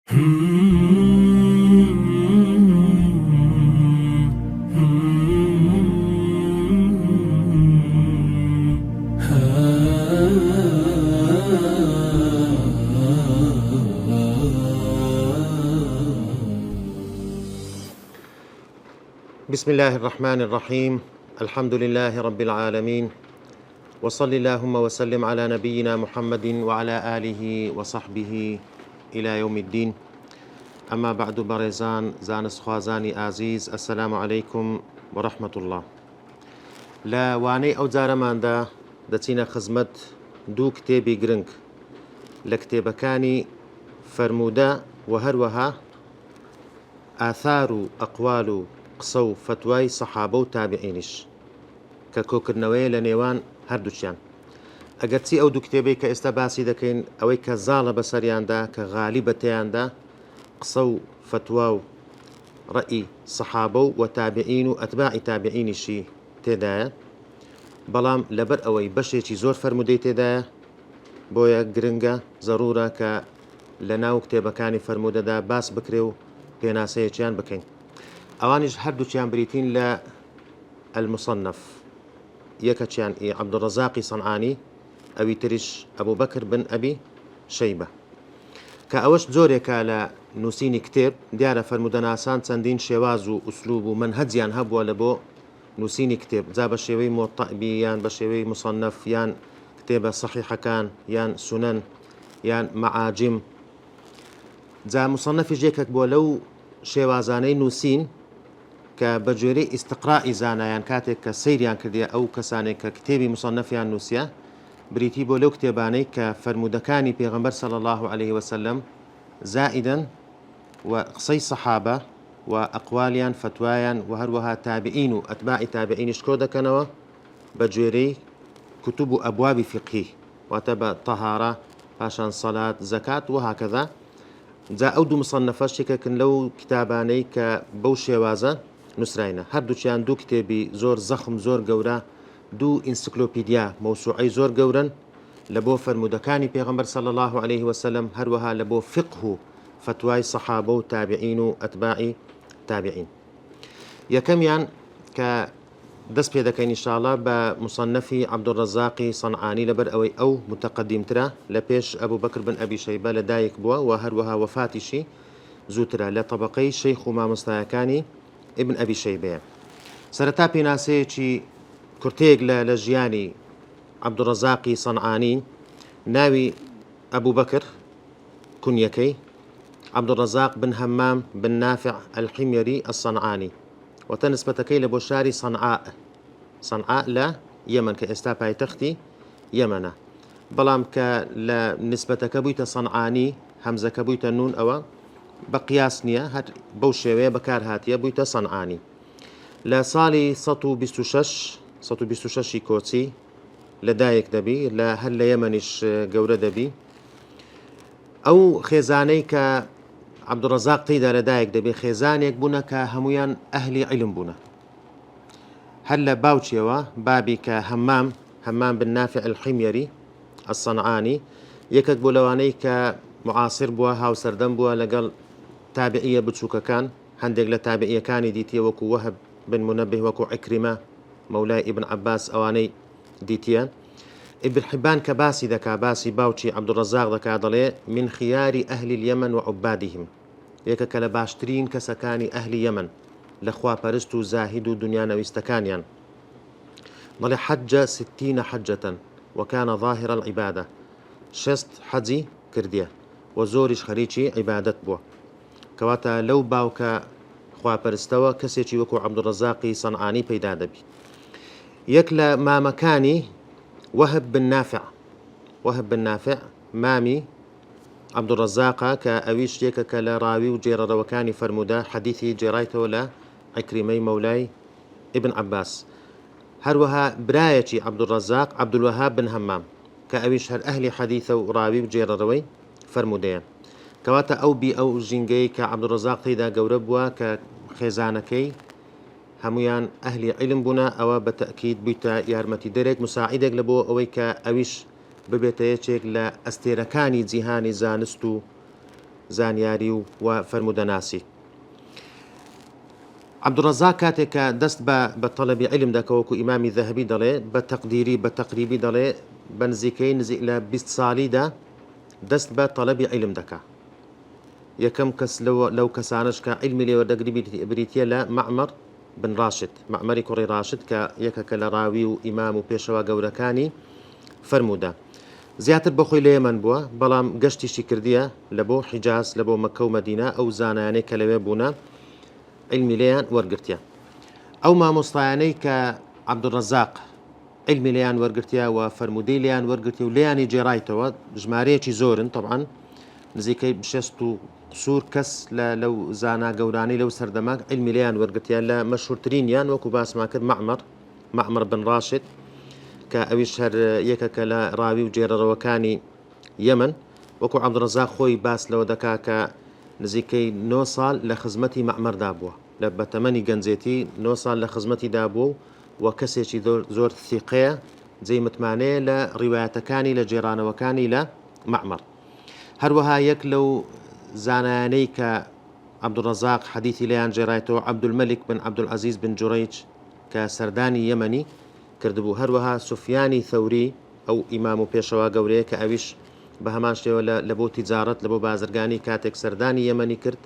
بسم الله الرحمن الرحيم. الحمد لله رب العالمين، وصل اللهم وسلم على نبينا محمد وعلى آله وصحبه إلى يوم الدين. أما بعد، برزان زانس خوازاني عزيز، السلام عليكم ورحمة الله. لا واني أو زارمان دا دتينا خزمت دو كتابي جرنك لكتابكاني فرمودا وهروها آثار أقوال قصو فتواي صحابة وتابعينش ككوكرنوي لنيوان هردوشيان. ئەگەرچی ئەو دوو کتێبەی کە ئێستا باسی دەکەین ئەوەی کە زاڵە بەسەریاندا کە غالیبە تیاندا قسە و فتوا و ڕەئی سەحابە و تابعین و ئەتباعی تابعینیشی تێدایە، بەڵام لەبەر ئەوەی بەشێکی زۆر فەرمودەی تێدایە بۆیە گرنگە زەڕورە کە لە ناو کتێبەکانی فەرمودەدا باس بکرێ و پێناسەیەکیان بکەین. ئەوانیش هەردووچیان بریتین لە المصنف، یەکەچیان عەبدوڕەزاقی سەنعانی، ئەوی تریش ئەبوو بەکر بن ئەبی شەیبە، کە ئەوەش جۆرێکە لە نووسینی کتێب. دیارە فەرمودەناسان چەندین شێواز و ئوسلوب و منهەجیان هەبووە لە بۆ نووسینی کتێب، جا بە شێوەی مۆتەعبی یان بە شێوەی مصنف یان کتێبە سەحیحەکان یان سونەن یان مەعاجم. جا مصنفیش یەکێک بووە لەو شێوازانەی نووسین کە بە جۆرەی ئیستقڕائی زانایان کاتێک کە سەیریان کردیە ئەو کەسانێک کە کتێبی مصنفیان نووسیە بریتی بۆ لەو کتێبانەی کە فەرمودەکانی پێغەمبەر صلی الله عليه وسلم زائداً و قسەی سەحابە و ئەقوالیان فتوایان و هەروەها تابعین و ئەتباعی تابعینیش کۆ دەکەنەوە بە جۆرەی کتوب و ئەبوابی فقهی، واتە بە تەهارە، پاشان سەلات، زەکات و هاکەذا. جا ئەو دوو مصنفە شتێکن لەو کتابانەی کە بەو شێوازە نووسراینە. هەردووچیان دوو کتێبی زۆر زەخم، زۆر گەورە، دوو ئینسیکلۆپیدیا مەوسوعەی زۆر گەورن لە بۆ فەرمودەکانی پێغەمبەر صلی الله عليه وسلم، هەروەها لە بۆ فقه و فتوای سەحابە و تابعین و ئەتباعی تابعین. یەکەمیان کە دەست پێ دەکەین ئینشاءالله بە مصنفی عەبدوڕەزاقی سەنعانی، لەبەر ئەوەی ئەو متەقەدیمترە، لە پێش ئەبوو بەکر بن ئەبی شەیبە لەدایک بووە و هەروەها وەفاتیشی زووترە لە طەبەقەی شەیخ و مامۆستایەکانی ابن ئەبی شەیبەیە. سەرەتا پێناسەیەکی کورتێک لە ژیانی عەبدوڕەزاقی سەنعانی، ناوی ئەبوو بەکر، کونیەکەی عەبدوڕەزاق بن هەمام بن نافع الحیمەری السەنعانی، وەتە نسبەتەکەی لە بۆ شاری سەنعا لە یەمەن کە ئێستا پایتەختی یەمەنە، بەڵام کە لە نسبەتەکە بوویتە سەنعانی هەمزەکە بوویتە نون، ئەوە بە قیاس نییە، هەر بەو شێوەیە بەکار هاتیە بوویتە سەنعانی. لە ساڵی 126 کۆچی لەدایک دەبی، لە هەر لە یەمەنیش گەورە دەبی. ئەو خێزانەی کە عەبدوڕەزاق تێیدا لەدایک دەبێ خێزانێک بوونە کە هەمویان ئەهلی عیلم بوونە، هەر لە باوچیەوە بابی کە هەمام بن نافع الحیمەری السەنعانی یەکێک بۆ لەوانەی کە معاصر بووە، هاوسەردەم بووە لەگەڵ تابعیە بچووکەکان. هەندێک لە تابعیەکانی دیتیە وەکو وەهب بن منەبه، وەکو عیکریمە مەولای ئیبن عەباس، ئەوانەی دیتیە. ابن حبان کە باسی دەکا، باسی باوچی عەبدوڕەزاق دەکا، دەڵێ من خیاری ئەهلی اليەمەن و عوبادیهم، یەکێکە لە باشترین کەسەکانی ئەهلی یەمەن لە خواپەرست و زاهید و دنیانەویستەکانیان. دەڵێ حەجە 60 حەجەتەن وەکانە ظاهر العیبادە، 60 حەجی کردیە و زۆریش خەریکی عیبادەت بووە، کەواتە لەو باوکە خواپەرستەوە کەسێکی وەکو عەبدوڕەزاقی سەنعانی پەیدا دەبی. یەک لە مامەکانی وەهب بن نافع مامی عەبدوڕەزاقە، کە ئەویش یەکێکە لە ڕاوی و جێڕەرەوەکانی فەرموودە، حەدیثی جێڕایتەوە لە عیکریمەی مەولای ئیبن عەباس. هەروەها برایەکی عەبدوڕەزاق عەبدولوەهاب بن هەمام، کە ئەویش هەر ئەهلی حەدیثە و ڕاوی و جێڕەرەوەی فەرمودەیە، کەواتە ئەو ژینگەی کە عەبدوڕەزاق تێیدا گەورە بووە کە خێزانەکەی هەمویان ئەهلی عیلم بوونە، ئەوە بە تەئکید بوویتە یارمەتی دەرێک مساعیدێک لە بۆ ئەوەی کە ئەویش ببێتە یەکێک لە ئەستێرەکانی جیهانی زانست و زانیاری و فرمودەناسی. عەبدوڕەزاق کاتێک کە دەست بە تەڵەبی عیلم دەکەوەکو ئیمامی ذەهەبی دەڵێ بە تەقدیری بە تەقریبی دەڵێ بە نزیکەی نزیک لە 20 ساڵیدا دەست بە تەڵەبی عیلم دەکا. یەکەم کەس لەو کەسانش کە عیلمی لێوەردەگری بریتە لە مەعمەر بن راشد، مەعمەری کوڕی راشد کە یەکەکە لە ڕاوی و ئیمام و پێشەوا گەورەکانی فەرموودە. زیاتر بەخۆی لە یەمەن بووە، بەڵام گەشتیشی کردیە لە بۆ حیجاز لە بۆ مەکە و مەدینە ئەو زانایانەی کە لەوێ بوونە علمی لێیان وەرگرتیە. ئەو مامۆستایانەی کە عەبدوڕەزاق علمی لێیان وەرگرتیە و فەرمودەی لێیان وەرگرتی و لێیانی جێڕایتەوە ژمارەیەکی زۆرن طبعاً نزیکەی 60 سوور کەس لەو زانا گەورانەی لەو سەردەما علمی لێیان وەرگرتیان لە مەشهورترینیان وەکو باسمان کرد مەعمەر بن راشد کە ئەویش هەر یەکەکە لە ڕاوی و جێرەڕەوەکانی یەمەن. وەکو عەبدوڕەزاق خۆی باس لەوە دەکا کە نزیکەی 9 ساڵ لە خزمەتی مەعمەردا بووە، لە بەتەمەنی گەنجێتی 9 ساڵ لە خزمەتی دابوو و کەسێکی زۆر ثیقەیە جێی متمانەیە لە ڕیوایەتەکانی لە جێرانەوەکانی لە مەعمەر. هەروەها یەک لەو زانایانەی کە عەبدوڕەزاق حەدیثی لێیان جێڕایەتەوە عەبدولمەلیک بن عەبدولعەزیز بن جوڕەیج کە سەردانی یەمەنی کردبوو. هەروەها سوفیانی ثەوری ئەو ئیمام و پێشەوا گەورەیە کە ئەویش بە هەمان شێوە لە بۆ تیجارەت لە بۆ بازرگانی کاتێک سەردانی یەمەنی کرد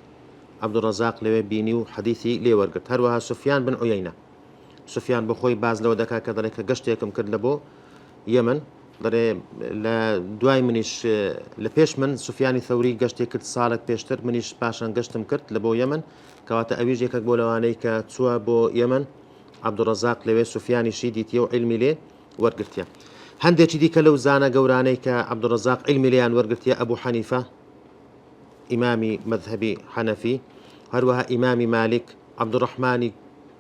عەبدوڕەزاق لەوێ بینی و حەدیثی لێ وەرگرت. هەروەها سوفیان بن عویەینە، سوفیان بەخۆی باز لەوە دەکا کە دەڵێت کە گەشتێکم کرد لە بۆ یەمەن، دەڵێ لە دوای منیش لە پێش من سوفیانی ثەوری گەشتێک کرد ساڵێک پێشتر، منیش پاشان گەشتم کرد لە بۆ یەمەن، کەواتە ئەویش یەکێک بۆ لەوانەی کە چووە بۆ یەمەن عەبدوڕەزاق لەوێ سوفیانیشی دیتیە و علمی لێ وەرگرتیە. هەندێکی دیکە لەو زانە گەورانەی کە عەبدوڕەزاق علمی لێیان وەرگرتیە ئەبوو حەنیفە ئیمامی مەذهەبی حەنەفی، هەروەها ئیمامی مالک، عەبدوڕەحمانی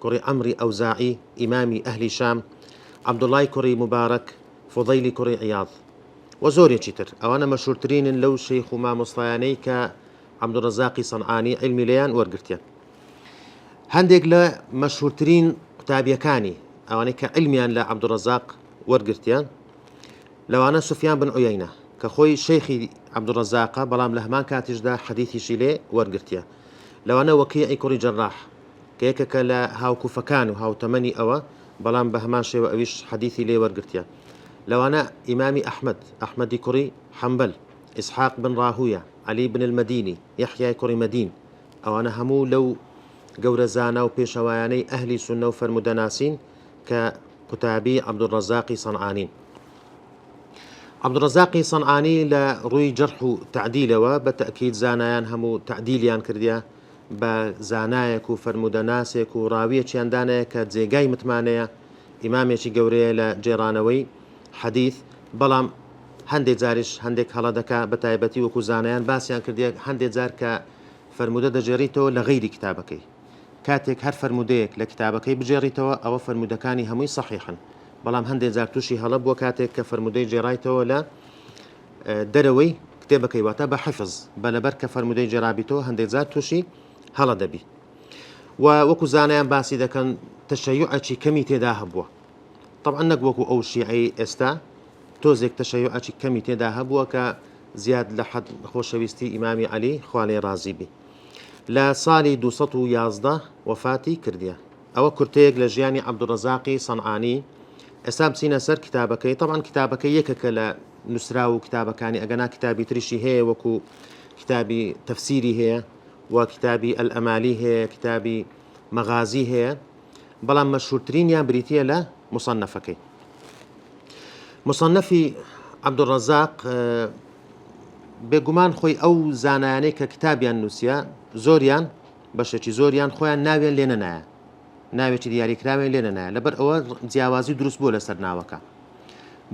کوڕی عەمری ئەوزاعی ئیمامی ئەهلی شام، عەبدوڵای کوڕی مبارەک، فوضەیلی کوڕی عیاض و زۆرێکی تر. ئەوانە مەشهورترینن لەو شەیخ و مامۆستایانەی کە عەبدوڕەزاقی سەنعانی علمی لێیان وەرگرتیە. هەندێک لە مەشهورترین قوتابیەکانی ئەوانەی کە علمیان لە عەبدوڕەزاق وەرگرتیە لەوانە سوفیان بن عویەینە کە خۆی شەیخی عەبدوڕەزاقە، بەڵام لە هەمان کاتیشدا حەدیثیشی لێ وەرگرتیە. لەوانە وەکیعی کوڕی جەڕاح کە یەکێکە لە هاوکوفەکان و هاوتەمەنی ئەوە، بەڵام بە هەمان شێوە ئەویش حەدیثی لێ وەرگرتیە. لەوانە ئیمامی ئەحمەدی کوڕی حەمبەل، ئیسحاق بن ڕاهویە، عەلی بن المەدینی، یەحیای کوڕی مەدین، ئەوانە هەموو لەو گەورە زانا و پێشەوایانەی ئەهلی سوننە و فەرمودەناسین کە قوتابی عەبدوڕەزاقی سەنعانین. عەبدوڕەزاقی سەنعانی لە ڕووی جەرح و تەعدیلەوە بە تەئکید زانایان هەموو تەعدیلیان کردیە بە زانایەک و فەرمودەناسێک و ڕاویەکیان دانەیە کە جێگای متمانەیە، ئیمامێکی گەورەیە لە جێڕانەوەی حەدیث، بەڵام هەندێک جاریش هەندێک هەڵە دەکا بە تایبەتی وەکو زانایان باسییان کردیە هەندێک جار کە فەرمودە دەجێڕیتەوە لە غەیری کتابەکەی، کاتێک هەر فەرمودەیەک لە کتابەکەی بجێڕیتەوە ئەوە فەرمودەکانی هەمووی صحیحن، بەڵام هەندێک جار تووشی هەڵە بووە کاتێک کە فەرمودەی جێڕایتەوە لە دەرەوەی کتێبەکەی، واتە بە حفظ بەلەبەر کە فەرمودەی جێڕابیتەوە هەندێک جار تووشی هەڵە دەبی. و وەکو زانایان باسی دەکەن تەشەیوعێکی کەمی تێدا هەبووە، طبعا نەک وەکو ئەو شیعەی ئێستا، تۆزێک تەشەیوعێکی کەمی تێدا هەبووە کە زیاد لە حەد خۆشەویستی ئیمامی عەلی خوا لێی ڕازی بی. لە ساڵی 211 وەفاتی کردیە. ئەوە کورتەیەک لە ژیانی عەبدوڕەزاقی سەنعانی. ئێستا بچینە سەر کتابەکەی. طبعا کتابەکەی یەکێکە لە نووسرا و کتابەکانی، ئەگەنا کتابی تریشی هەیە وەکو کتابی تەفسیری هەیە و کتابی ئەلئەمالی هەیە، کتابی مەغازی هەیە، بەڵام مەشهورترینیان بریتیە لە مصنفەکەی. مصنفی عەبدوڕەزاق بێگومان خۆی ئەو زانایانەی کە کتابیان نووسیە زۆریان بەشێکی زۆریان خۆیان ناویان لێ نەنایە، ناوێکی دیاریکراوێن لێ نەنایە، لەبەر ئەوە جیاوازی دروست بووە لەسەر ناوەکە.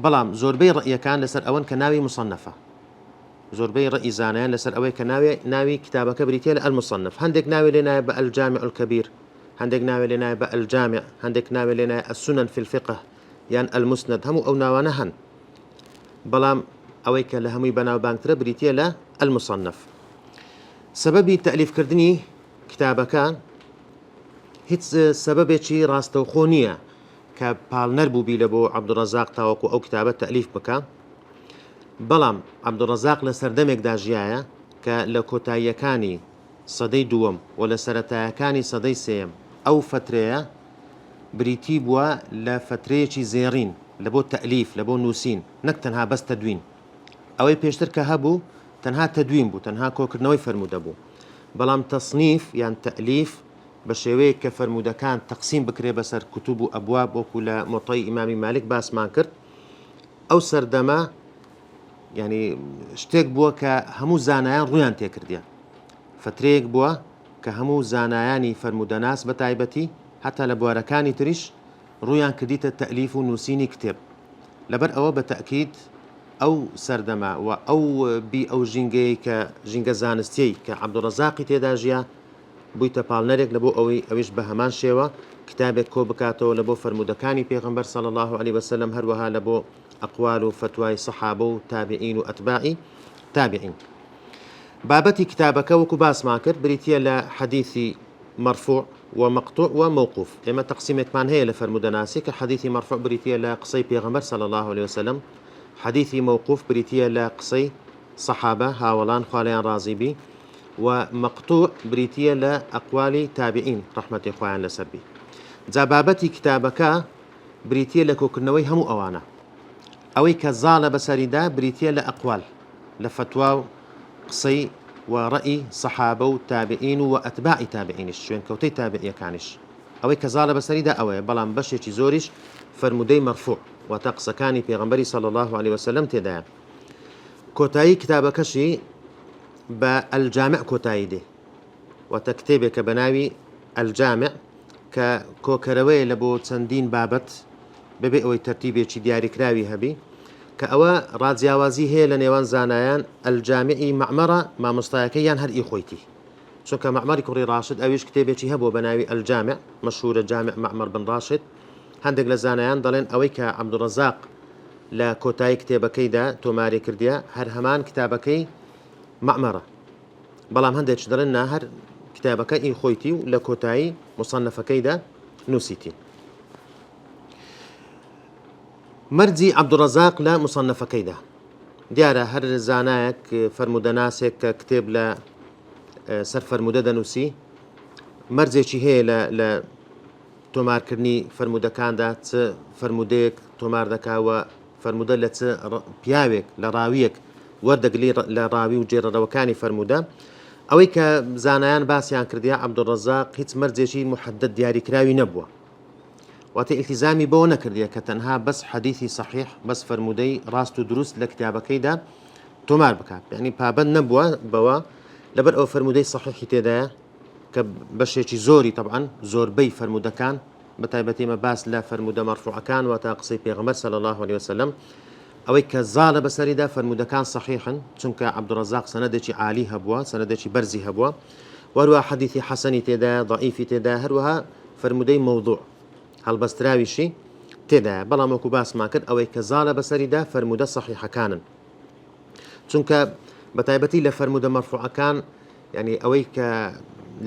بەڵام زۆربەی ڕەئیەکان لەسەر ئەوەن کە ناوی مصنفە، زۆربەی ڕەئی زانایان لەسەر ئەوەی کە ناوی کتابەکە بریتیە لە ئەلمصنف. هەندێک ناوی لێ نایە بە ئەلجامع الکەبیر، هەندێک ناوی لێ نایە بە ئەلجامع، هەندێک ناوی لێ نایە ئەسسونەن فی الفقه یان ئەلموسند، هەموو ئەو ناوانە هەن، بەڵام ئەوەی کە لە هەمووی بەناوبانگترە بریتیە لە ئەلمصنف. سەبەبی تەئلیفکردنی کتابەکە هیچ سەبەبێکی ڕاستەوخۆ نییە کە پاڵنەر بووبی لە بۆ عەبدوڕەزاق تاوەکو ئەو کتابە تەئلیف بکە، بەڵام عەبدوڕەزاق لە سەردەمێکدا ژیایە کە لە کۆتاییەکانی سەدەی دووەم و لە سەرەتایەکانی سەدەی سێم ئەو فترەیە بریتی بووە لە فترەیەکی زێڕین لە بۆ تەئلیف لە بۆ نووسین نەک تەنها بەس تەدوین. ئەوەی پێشتر کە هەبوو تەنها تەدوین بوو، تەنها کۆکردنەوەی فەرموودە بوو، بەڵام تەصنیف یان تەئلیف بە شێوەیە کە فەرموودەکان تەقسیم بکرێ بەسەر کتوب و ئەبواب وەکو لە مۆتەی ئیمامی مالک باسمان کرد. ئەو سەردەمە ینی شتێک بووە کە هەموو زانایان ڕویان تێکردیە، فترەیەک بووە کە هەموو زانایانی فەرموودەناس بە تایبەتی هەتا لە بوارەکانی تریش ڕویان کردیتە تەئلیف و نووسینی کتێب. لەبەر ئەوە بە تەئکید ئەو سەردەمە و ئەو ژینگەی کە ژینگە زانستیەی کە عەبدوڕەزاقی تێدا ژیا بوویتە پاڵنەرێک لە بۆ ئەویش بە هەمان شێوە کتابێک کۆ بکاتەوە لە بۆ فەرموودەکانی پێغەمبەر صلی الله علیه وسلم، هەروەها لە بۆ ئەقوال و فتوای سەحابە و تابعین و ئەتباعی تابعین. بابەتی کتابەکە وەکو باسمان کرد بریتیە لە حەدیثی مرفوع ومقطوع وموقوف. ئێمە تەقسیمێکمان هەیە لە فەرموودەناسی کە حەدیثی مرفوع بریتیە لە قسەی پێغەمبەر صلی الله عليه وسلم، حەدیثی موقوف بریتیە لە قسەی سەحابە هاوڵان خوالیان ڕازی بی، و مقطوع بریتیە لە ئەقوالی تابعین ڕەحمەتی خۆیان لەسەر بی. جا بابەتی کتابەکە بریتیە لە کۆکردنەوەی هەموو ئەوانە. ئەوەی کە زاڵە بەسەریدا بریتیە لە ئەقوال لە فتوا و قسەی و ڕەئی سەحابە و تابعین و ئەتباعی تابعینش شوێن کەوتەی تابعیەکانیش. ئەوەی کە زاڵە بەسەریدا ئەوەیە، بەڵام بەشێکی زۆریش فەرموودەی مەرفوع واتە قسەکانی پێغەمبەری صلی الله عليه وسلم تێدایە. کۆتایی کتابەکەشی بە ئەلجامع کۆتایی دێ، واتە کتێبێکە بە ناوی ئەلجامع کە کۆکەرەوەیە لە بۆ چەندین بابەت بەبێ ئەوەی تەرتیبێکی دیاریکراوی هەبی، کە ئەوە ڕاجیاوازی هەیە لە نێوان زانایان. ئەلجامعی مەعمەرە مامۆستایەکەی یان هەر ئیخۆیتی، چونکە مەعمەری کوڕی ڕاشد ئەویش کتێبێکی هەبوو بە ناوی ئەلجامع مەشهورە، جامع مەعمەر بن ڕاشد. هەندێک لە زانایان دەڵێن ئەوەی کە عەبدوڕەزاق لە کۆتایی کتێبەکەیدا تۆماری کردیە هەر هەمان کتابەکەی مەعمەرە، بەڵام هەندێک دەڵێن نا هەر کتابەکە ئیخۆیتی و لە کۆتایی مصەنەفەکەیدا نووسیتی. مەرجی عەبدوڕەزاق لە مصەنەفەکەیدا دیارە هەر زانایەک فەرموودەناسێک کە کتێب لە سەر فەرموودە دەنووسی مەرجێکی هەیە لە تۆمارکردنی فەرموودەکاندا، چ فەرموودەیەک تۆمار دەکاوە فەرموودە لە چ پیاوێک لە ڕاویەک وەردەگلی لە ڕاوی و جێرەڕەوەکانی فەرموودە. ئەوەی کە زانایان باسییان کردیا عەبدوڕەزاق هیچ مەرجێکی محەدەد دیاریکراوی نەبووە، واتە ئیلتیزامی بەوە نەکردیە کە تەنها بەس حەدیثی صحیح بەس فەرموودەی ڕاست و دروست لە کتابەکەیدا تۆمار بکات، یعنی پابەند نەبووە بەوە لەبەر ئەو فەرموودەی صحیحی تێدایە کە بەشێکی زۆری طبعاً زۆربەی فەرموودەکان بە تایبەتی مە باس لە فەرموودە مەرفوعەکان واتە قسەی پێغەمبەر صلی الله عليه وسلم. ئەوەی کە زاڵە بەسەریدا فەرموودەکان صحیحن، چونکە عەبدوڕەزاق سەنەدێکی عالی هەبووە، سەنەدێکی بەرزی هەبووە، وەروە حەدیثی حەسەنی تێدایە، ضعیفی تێدایە، هەروەها فەرموودەی مەوضوع هەڵبەستراویشی تێدایە. بەڵام وەکو باسمان کرد ئەوەی کە زاڵە بەسەریدا فەرموودە صحیحەکانن، چونکە بە تایبەتی لە فەرموودە مەرفوعەکان یعنی ئەوەی کە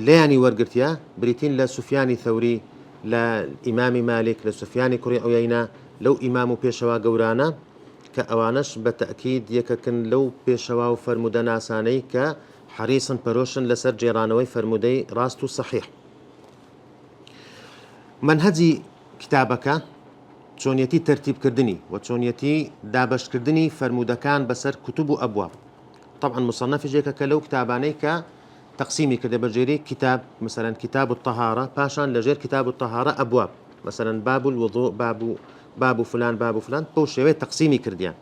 لێیانی وەرگرتیە بریتین لە سوفیانی ثەوری، لە ئیمامی مالک، لە سوفیانی کوڕی عویەینە، لەو ئیمام و پێشەوا گەورانە کە ئەوانش بە تەئکید یەکەکن لەو پێشەوا و فەرموودە ناسانەی کە حەریسن پەرۆشن لەسەر جێڕانەوەی فەرموودەی ڕاست و صحیح. منهەجی کتابەکە چۆنیەتی تەرتیبکردنی و چۆنیەتی دابەشکردنی فەرموودەکان بەسەر کتوب و ئەبواب. طبعا مصنفێکە کە لەو کتابانەی کە تەقسیمی کردە بەجێری کتاب، مثلا کتاب الطهارة، پاشان لەژێر کتاب الطهارة ئەبواب، مثلا باب الوضوء، باب فلان باب فلان، بەو شێوەیە تەقسیمی کردیان.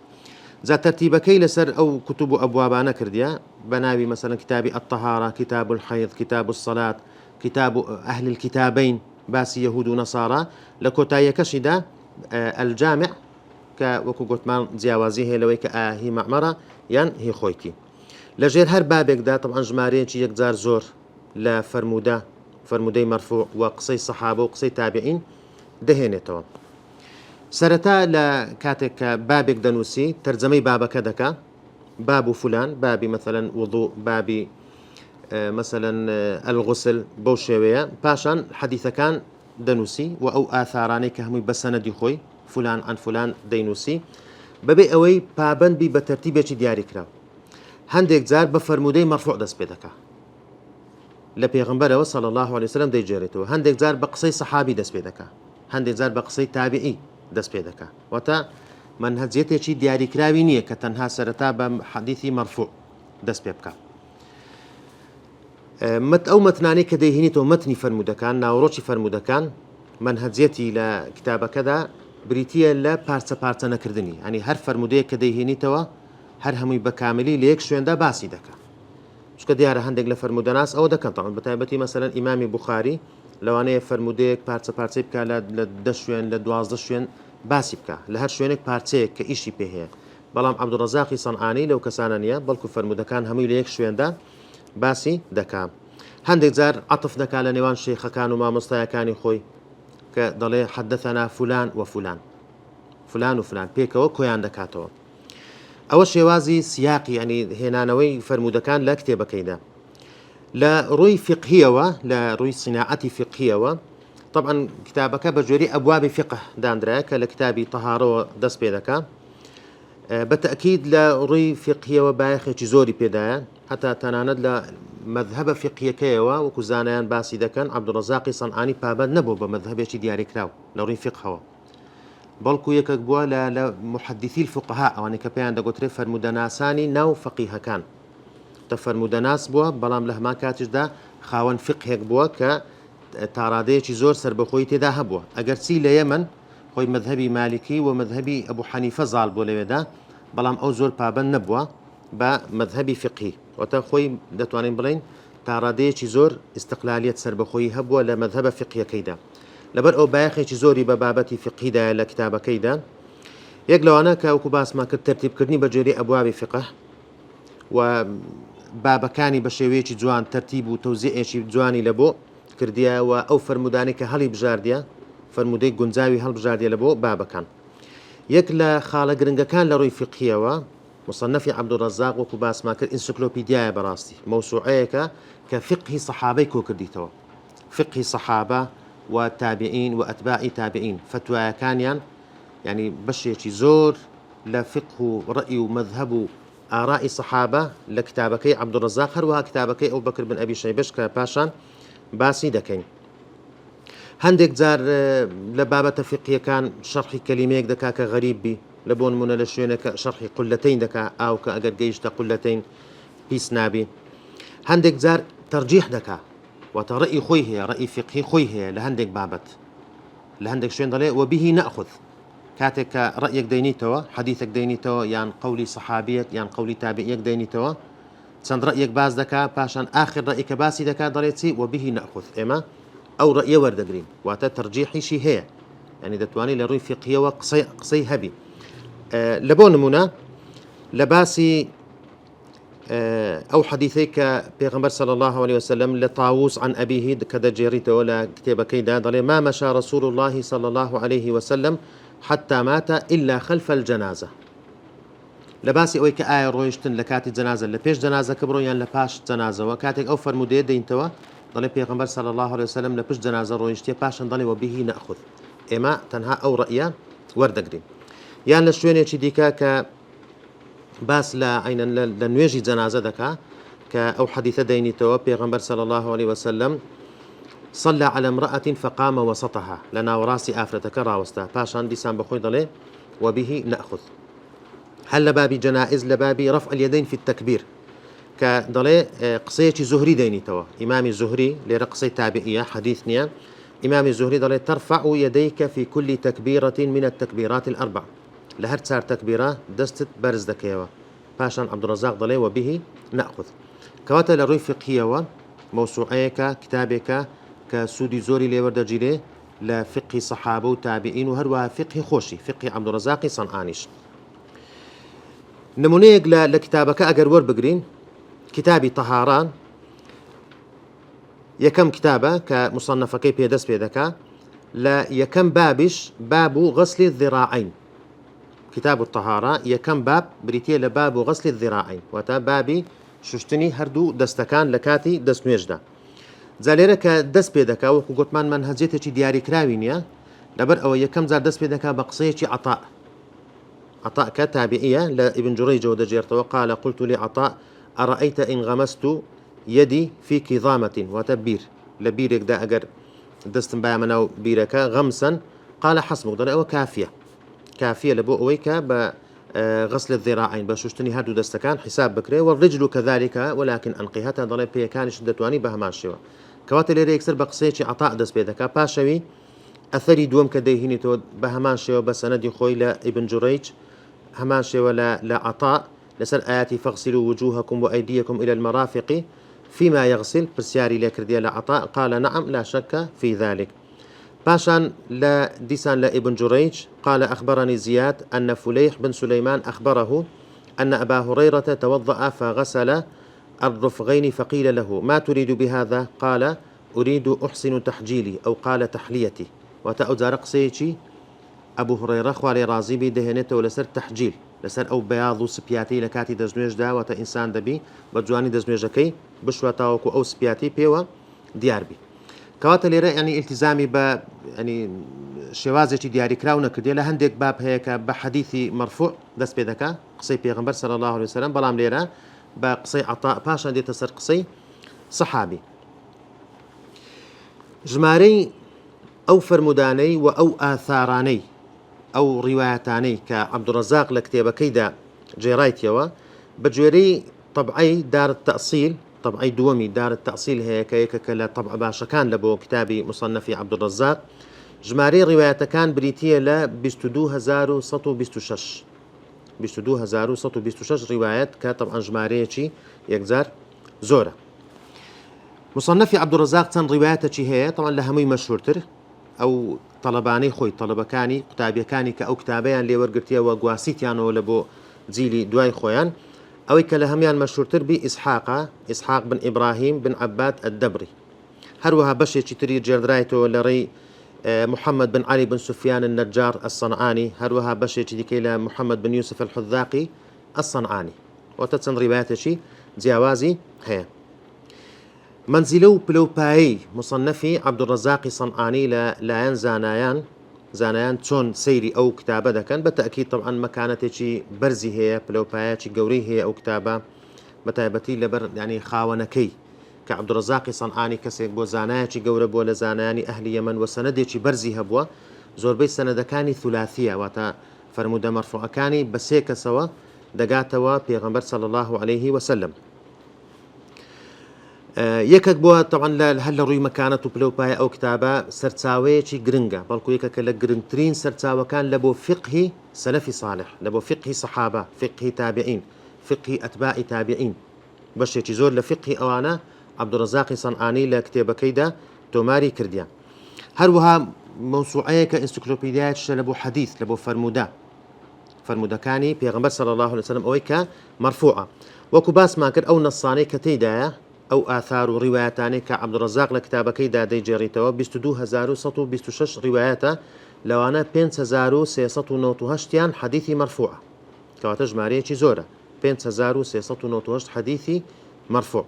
جا تەرتیبەکەی لەسەر ئەو کتوب و ئەبوابانە کردیە بە ناوی مثلا کتابی الطهارة، کتاب الحیض، کتاب الصلاة، کتاب ئەهل الكتابین، باسی یەهود و نەسارا. لە کۆتاییەکەشیدا ئەلجامع کە وەکو گوتمان جیاوازی هەیە لەوەی کە هی مەعمەرە یان هی خۆیتی. لەژێر هەر بابێکدا طبعا ژمارەیەکی یەکجار زۆر لە فەرموودەی مەرفوع و قسەی سەحابە و قسەی تابعین دەهێنێتەوە. سەرەتا لە کاتێک کە بابێک دەنووسی تەرجەمەی بابەکە دەکا، باب و فلان، بابی مثلا وضوء، بابی مثلا الغسل، بەو شێوەیە پاشان حەدیثەکان دەنووسی و ئەو ئاثارانەی کە هەمووی بە سەنەدی خۆی فلان عن فلان دەینووسی بەبێ ئەوەی پابەندبی بە تەرتیبێکی دیاریکراو. هەندێک جار بە فەرمودەی مەرفوع دەست پێ دەکا لە پێغەمبەرەوە صلی الله عليه وسلم دەیجێڕێتەوە، هەندێک جار بە قسەی سەحابی دەست پێ دەکا، هەندێک جار بە قسەی تابعی دەست پێ دەکا. واتە منهجێتێکی دیاریکراوی نییە کە تەنها سەرەتا بە حەدیثی مەرفوع دەست پێ بکە. ئەو مەتنانەی کە دەیهێنیتەوە مەتنی فەرمودەکان، ناوڕۆکی فەرمودەکان، منهجێتی لە کتابەکەدا بریتیە لە پارچە پارچە نەکردنی، ئەنی هەر فەرمودەیە کە دەیهێنیتەوە هەر هەمووی بە کاملی لە یەک شوێندا باسی دەکا. چکە دیارە هەندێک لە فەرمودەناس ئەوە دەکەن تەڵێن بە تایبەتی مەسەلەن ئیمامی بوخاری لەوانەیە فەرمودەیەک پارچە پارچەی بکە لە 10 شوێن لە 12 شوێن باسی بکە، لە هەر شوێنێک پارچەیەک کە ئیشی پێ هەیە. بەڵام عەبدوڕەزاقی سەنعانی لەو کەسانە نیە، بەڵکو فەرمودەکان هەمووی لە یەک شوێندا باسی دەکا. هەندێک جار عەطف دەکا لە نێوان شەیخەکان و مامۆستایەکانی خۆی کە دەڵێ حەدەثەنا فولان و فولان، فلان و فلان پێکەوە کۆیان دەکاتەوە. ئەوە شێوازی سیاقی، ینی هێنانەوەی فەرمودەکان لە کتێبەکەیدا. لە ڕووی فقهیەوە، لە ڕووی سیناعەتی فقهیەوە، طبعا کتابەکە بە جۆری ئەبوابی فقه دانرایە کە لە کتابی تەهارەوە دەست پێ دەکا. بە تەکید لە ڕووی فقهیەوە بایەخێکی زۆری پێدایە، هەتا تەنانەت لە مەذهبە فقهیەکەیەوە وەکو زانایان باسی دەکەن عەبدوڕەزاقی سەنعانی پابەند نەبوو بە مەذهبێکی دیاریکراو لە ڕووی فقهەوە، بەڵکو یەکێک بووە لە محەدیثی الفقها، ئەوانەی کە پێیان دەگوترێت فەرمودەناسانی ناو فەقیهەکان. تە فەرمودەناس بووە، بەڵام لە هەمان کاتیشدا خاوەن فقهێک بووە کە تاڕادەیەکی زۆر سەربەخۆی تێدا هەبووە. ئەگەر چی لە یەمەن خۆی مەذهبی مالکی و مەذهبی ئەبوو حەنیفە زاڵ بووە لەوێدا، بەڵام ئەو زۆر پابەند نەبووە بە مەذهبی فقهی، واتە خۆی دەتوانین بڵین تاڕادەیەکی زۆر ئیستقلالیەت سەربەخۆیی هەبووە لە مەذهبە فقهیەکەیدا. لەبەر ئەو بایەخێکی زۆری بە بابەتی فقهیدایە لە کتابەکەیدا. یەک لەوانە کە وەکو باسمان کرد تەرتیبکردنی بە جۆری ئەبوابی فقه و بابەکانی بە شێوەیەکی جوان تەرتیب و تەوزیعێکی جوانی لە بۆ کردیە و ئەو فەرمودانی کە هەڵی بژاردیە، فەرمودەی گونجاوی هەڵبژاردیە لە بۆ بابەکان. یەک لە خاڵە گرنگەکان لە ڕووی فقهیەوە مصنفی عەبدوڕەزاق وەکو باسمان کرد ئینسیکلۆپیدیایە بەڕاستی، مەوسوعەیەکە کە فقهی سەحابەی کۆ کردیتەوە، فقهی سەحابە و تابعین و ئەتباعی تابعین، فتوایەکانیان ینی بەشێکی زۆر لە فقه و ڕەئی و مەذهب و ئاڕائی سەحابە لە کتابەکەی عەبدوڕەزاق، هەروەها کتابەکەی ئەبوبەکر بن ئەبی شەیبەش کە پاشان باسی دەکەین. هەندێک جار لە بابەتە فقهیەکان شەرحی کەلیمەیەک دەکا کە غەریب بی، لە بۆ نمونە لە شوێنەکە شەرحی قولەتەین دەکا، ئاو کە ئەگەر گەیشتە قولەتەین پیس نابی. هەندێک جار تەرجیح دەکا، واتە ڕەئی خۆی هەیە، ڕەئی فقهی خۆی هەیە لە هەندێک بابەت، لە هەندێک شوێن دەڵێ وەبیهی نەئخوذ، کاتێک کە ڕەیەک دەینیتەوە، حەدیثێک دەینیتەوە، یان قەولی سەحابیەک یان قەولی تابعیەک دەینیتەوە، چەند ڕەیەک باز دەکا، پاشان ئاخر ڕەئی کە باسی دەکا دەڵێت چی وەبیهی نەئخوذ، ئێمە ئەو ڕەیە وەردەگرین، واتە تەرجیحیشی هەیە، ینی دەتوانێت لە ڕووی فقهیەوە قسەی هەبی. لە بۆ نمونە لە باسی ئەو حەدیثەی کە پێغەمبەر صلی الله عليه وسلم لە طاووس عن أبيه کە دەجێڕیتەوە لە کتێبەکەیدا دەڵێ ما مشى رسول الله صلى الله عليه وسلم حتى مات إلا خلف الجنازة. لە باسی ئەوەی کە ئایا ڕۆیشتن لە کاتی جەنازە لە پێش جەنازەکە بڕۆ یان لە پاش جەنازەوە، کاتێک ئەو فەرمودەیە دەینتەوە دەڵێ پێغەمبەر صلی الله عليه وسلم لە پشت جەنازە ڕۆیشتێ، پاشان دەڵێ وەبیهی نەئخوذ، ئێمە تەنها ئەو ڕەیە وەردەگرین. یان لە شوێنێکی دیکە کە باس لە عینەن لە نوێژی جەنازە دەکا کە ئەو حەدیثە دەینیتەوە پێغەمبەر صلی الله عليه وسلم صلى على امرأة فقام وسطها، لە ناوەڕاستی ئافرەتەکە ڕاوەستا، پاشان دیسان بەخۆی دەڵێ وبه نأخذ. هل لە بابی جەنائز لە بابی رفع اليدين في التكبير کە دەڵێ قسەیەکی زوهری دەینیتەوە، ئیمامی زوهری لێرە قسەی تابعیە حەدیث نییە، ئیمامی زوهری دەڵێ ترفع يديك في كل تكبيرة من التكبيرات الأربع، لە هەر چار تەکبیرە دەستت بەرز دەکەیەوە، پاشان عەبدوڕەزاق دەڵێ وبه نأخذ. کەواتە لە ڕووی فقهیەوە مەوسوعەیەکە، کتابێکە کە سوودی زۆری لێوەردەگیرێ لە فقهی سەحابە و تابعین و هەروەها فقهی خۆشی، فقهی عەبدوڕەزاقی سەنعانیش. نمونەیەک لە کتابەکە ئەگەر وەربگرین، کتابی تەهاران یەکەم کتابە کە مصنفەکەی پێدەست پێ دەکا، لە یەکەم بابیش باب غسل الذراعين، كتاب الطهارة يكم باب بريتيا لباب غسل الذراعين، وتا بابي ششتني هردو دستكان لكاتي دست نوێژدا. زالێرە کە دەست پێ دەکا وەکو گوتمان منهجێتێکی دیاری کراوی نییە، لەبەر ئەوە یەکەم جار دەست پێ دەکا بە قسەیەکی عەطاء کە تابعیە لە ئیبن جوڕەیجەوە دەجێڕتەوە، قال قلت لعطاء أرأيت إن غمست يدي في كظامة وتبير لبيرك دا أجر دستن بايا مناو بيركا غمسا قال حسبك ضرأ كافية لبو أويك بغسل الذراعين بشوشتني هادو دستكان حساب بكري والرجل كذلك ولكن أنقيها ضرأ بيكان شدتواني بهمان شوا كواتي ليري يكسر بقصيتي عطاء دست بيدكا باشوي أثري دوم كديهيني تو بهمان شوا بسندي خوي لابن جريج همان شوا لا عطاء لسر آياتي فاغسلوا وجوهكم وأيديكم إلى المرافق فيما يغسل برسياري لكرديا لعطاء قال نعم لا شك في ذلك باشان لا ديسان لابن جريج قال أخبرني زياد أن فليح بن سليمان أخبره أن أبا هريرة توضأ فغسل الرفغين فقيل له ما تريد بهذا قال أريد أحسن تحجيلي أو قال تحليتي وتأذى رقصيتي أبو هريرة خوالي رازي بي دهنته ولسر تحجيل لسر أو بياض سبياتي لكاتي دزنويج دا وتا إنسان دبي بجواني دزنويجكي بشوة تاوكو أو سبياتي بيوا ديار بي كواتا ليرا يعني التزامي ب يعني شوازي دياري كراونا كردي لهندك باب هيك بحديثي مرفوع دس بيدكا قصي بيغمبر صلى الله عليه وسلم بلام ليرا بقصي عطاء باشا دي تسر قصي صحابي جماري أو فرموداني وأو آثاراني أو روايتاني كعبد الرزاق لكتابة كيدا جيرايتيوا بجويري طبعي دار التأصيل طبعي دومي دار التأصيل هي كلا طبع باشا كان لبو كتابي مصنفي عبد الرزاق جماري روايات كان بريتية لا بيستدو هزارو سطو بيستوشش بيستدو هزارو سطو بيستوشش روايات كطبعا جماريتي يكزار زورة مصنفي عبد الرزاق تن رواياتي هي طبعا لهمي مشهورتر أو طلباني خوي طلبكاني كتابيكاني كأو كتابيان لي ورقرتيا وقواسيتيان ولا بو زيلي دواي خويان أو كلهميان مشهورتر بي إسحاق بن إبراهيم بن عباد الدبري هروها بشي تري جردرايتو لري محمد بن علي بن سفيان النجار الصنعاني هروها بشي ديكيلا محمد بن يوسف الحذاقي الصنعاني وتتسن رواياتشي جياوازي هي منزلو بلوباي مصنفي عبد الرزاق صنعاني لا زانایان چۆن سەیری ئەو کتابە دەکەن بەتەئکید طبعا مەکانەتێکی بەرزی هەیە پلەپایەکی گەورەی هەیە ئەو کتابە بەتایبەتی لەبەر ینی خاوەنەکەی کە عەبدوڕەزاقی سەنعانی کەسێک بۆ زانایەکی گەورە بووە لە زانایانی ئەهلی یەمەن و سەنەدێکی بەرزی هەبووە زۆربەی سەنەدەکانی ثولاثیە واتە فەرموودە مەرفوعەکانی بە سێ کەسەوە دەگاتەوە پێغەمبەر صلی الله عليه وسلم یەکێک بووە طبعا هەر لە ڕووی مەکانەت و پلەپایە ئەو کتابە سەرچاوەیەکی گرنگە بەڵکو یەکێکە لە گرنگترین سەرچاوەکان لە بۆ فقهی سەلەفی صالح لە بۆ فقهی سەحابە فقهی تابعین فقهی ئەتباعی تابعین بەشێکی زۆر لە فقهی ئەوانە عەبدوڕەزاقی سەنعانی لە کتێبەکەیدا تۆماری کردیان هەروەها مەوسوعەیەکە ئینسیکلۆپیدیایەکیشە لە بۆ حەدیث لە بۆ فەرموودەکانی پێغەمبەر صلی الله عليه وسلم ئەوەی کە مەرفوعە وەکو باسمان کرد ئەو نەسانەی کە تێیدایە أو آثار ورواياتاني كعبد الرزاق لكتابة كيدا دي جيريتوا 22126 رواياتا لو أنا 5398 حديثي مرفوعة كواتج ماريتي زورة 5398 حديثي مرفوع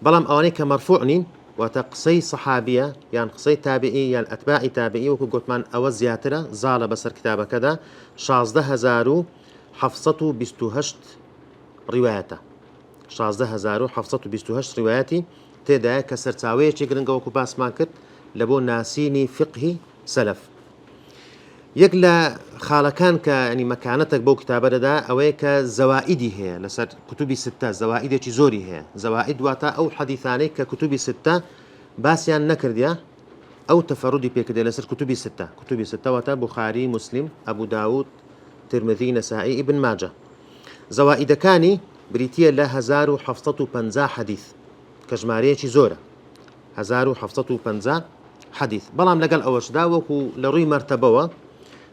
بلام أواني كمرفوعني وتقصي صحابية يعني قصي تابعي يعني أتباع تابعي وكو قلتمان أو زياترة زالة بسر كتابة كذا 16728 رواياتا 16728 رواياتي تێدا کە سەرچاوەیەکی گرنگە وەکو باسمان کرد لە بۆ ناسینی فقهی سەلەف یەک لە خاڵەکان کە ینی مەکانەتێک بەو کتابە دەدا ئەوەیە کە زەوائیدی هەیە لەسەر کتوبی ستە زەوائیدێکی زۆری هەیە زەوائید واتە ئەو حەدیثانەی کە کتوبی ستە باسییان نەکردیە ئەو تەفەڕودی پێکردێ لەسەر کتوبی ستە واتە بوخاری مسلم ئەبوو داود ترمذی نەسائی ئیبن ماجە زەوائیدەکانی بريتية لا 1750 حديث كجمارية زورة 1750 حديث بلام لقال أوش دا وكو لروي مرتبة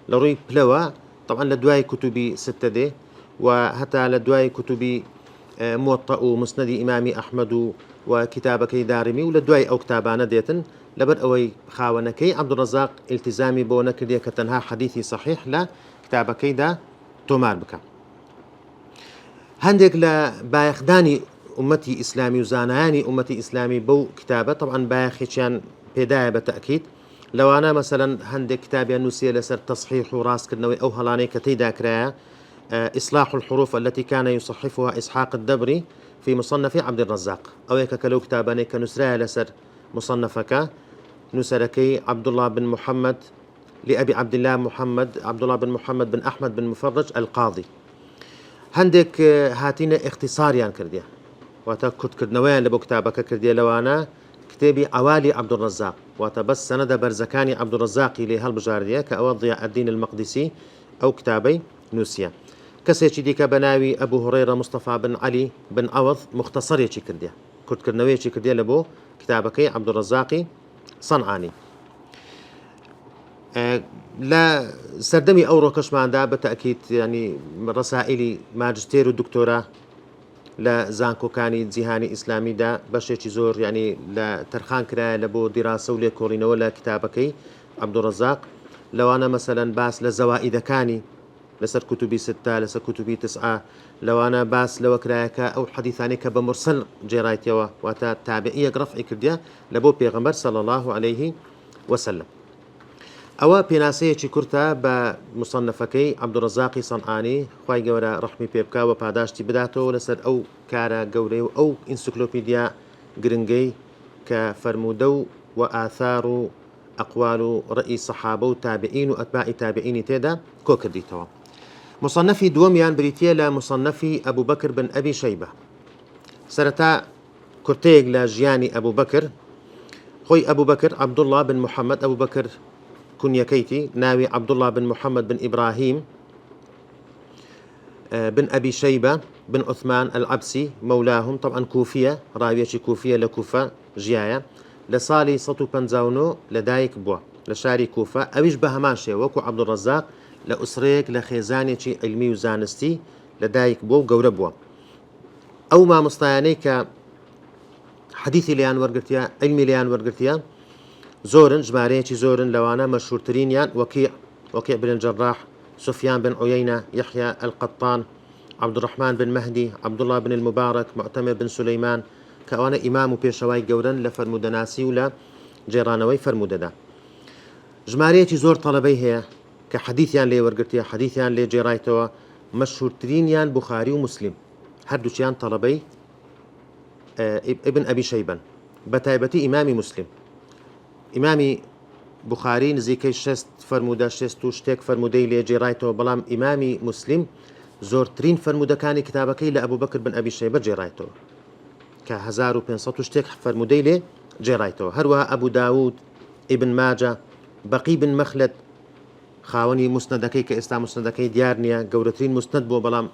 لروي بلوى طبعا لدواي كتبي 6 دي وحتى لدواي كتبي موطأ مسند إمامي أحمد وكتابك دارمي ولدواي أو كتابان ديتن لبر أوي خاونكي عبد الرزاق التزامي بونك دي كتنها حديثي صحيح لا كتابك دا تومار بك هەندێک لە بایەخدانی ئومەتی ئیسلامی و زانایانی ئومەتی ئیسلامی بەو کتابە طبعا بایەخێکیان پێدایە بە تەئکید لەوانە مەسەلەن هەندێک کتابیان نووسیە لەسەر تەصحیح و ڕاستکردنەوەی ئەو هەڵانەی کە تێیدا کرایە إصلاح الحروف التي كان يصحفها إسحاق الدبري في مصنف عبد الرزاق أو كلو كتاباني كنسرها لسر مصنفك نسركي عبد الله بن محمد لأبي عبد الله محمد عبد الله بن محمد بن أحمد بن مفرج القاضي هندك هاتين اختصاريان كرديا واتا كنت كردنويان لبو كتابك كرديا لوانا كتابي عوالي عبد الرزاق واتا بس سند برزكاني عبد الرزاق لهالبجاردية كأوض ضياء الدين المقدسي أو كتابي نوسيا كسيتي ديك بناوي أبو هريرة مصطفى بن علي بن عوض مختصر يشي كرديا كنت كردنوية شي كرديا لبو كتابك عبد الرزاق صنعاني لا سردمي أو روكش معنا بالتأكيد يعني رسائلي ماجستير ودكتوراه لا زانكو كاني جيهاني إسلامي دا بشيء زور يعني لا ترخان كرا لبو دراسة ولا كورينا ولا كتابكي عبد الرزاق لو أنا مثلا باس لزوائد كاني لسر كتبي 6 لسر كتبي 9 لو أنا باس لو كرايك أو حديثاني كبمرسل جيرايتيوا واتا تابعية رفع كرديا لبو بيغمبر صلى الله عليه وسلم أو بيناسية كرتا بمصنفكي عبد الرزاق صنعاني خواي جورا رحمي بيبكا وباداشتي بداتو لسر أو كارا جوري أو إنسيكلوبيديا جرينجي كفرمودو وآثار أقوال رئيس صحابة وتابعين وأتباع تابعين تيدا كوكرديتوا مصنفي دوميان بريتيلا مصنفي أبو بكر بن أبي شيبة سرتا كرتيج لاجياني أبو بكر خوي أبو بكر عبد الله بن محمد أبو بكر كنيا كيتي ناوي عبد الله بن محمد بن إبراهيم بن أبي شيبة بن عثمان العبسي مولاهم طبعا كوفية راوية كوفية لكوفة جياية لصالي سطو بنزاونو لدايك بوا لشاري كوفة أويش بهماشي وكو عبد الرزاق لأسريك لخيزاني علمي وزانستي لدايك بوا وقورة بوا أو ما مستيانيك حديثي ليان ورقرتيا علمي ليان ورقرتيا زورن جماريتي زورن لوانا مشهورترين يان وكيع بن الجراح سفيان بن عيينة يحيى القطان عبد الرحمن بن مهدي عبد الله بن المبارك معتمر بن سليمان كأوانا إمام بيشواي جورن لفرمودناسي ولا جيرانوي فرموددا جماريتي زور طلبي هي كحديثيان لي ورقرتيا حديثيان لي جيرايتوا مشهورترين يان بخاري ومسلم هردوشيان طلبي ابن أبي شيبان بتايبتي إمامي مسلم إمامي بخاري نزيكي شست فرمودا شستو شتيك فرمودي لي جيرايتو بلام إمامي مسلم زورترين فرمودا كاني كتابكي لأبو بكر بن أبي شيبة جيرايتو كهزارو بينصتو شتيك فرمودي لي جيرايتو هروها أبو داود ابن ماجة بقي بن مخلد خاوني مسندكي كإسلام مسندكي ديارنيا قورترين مسند بو بلام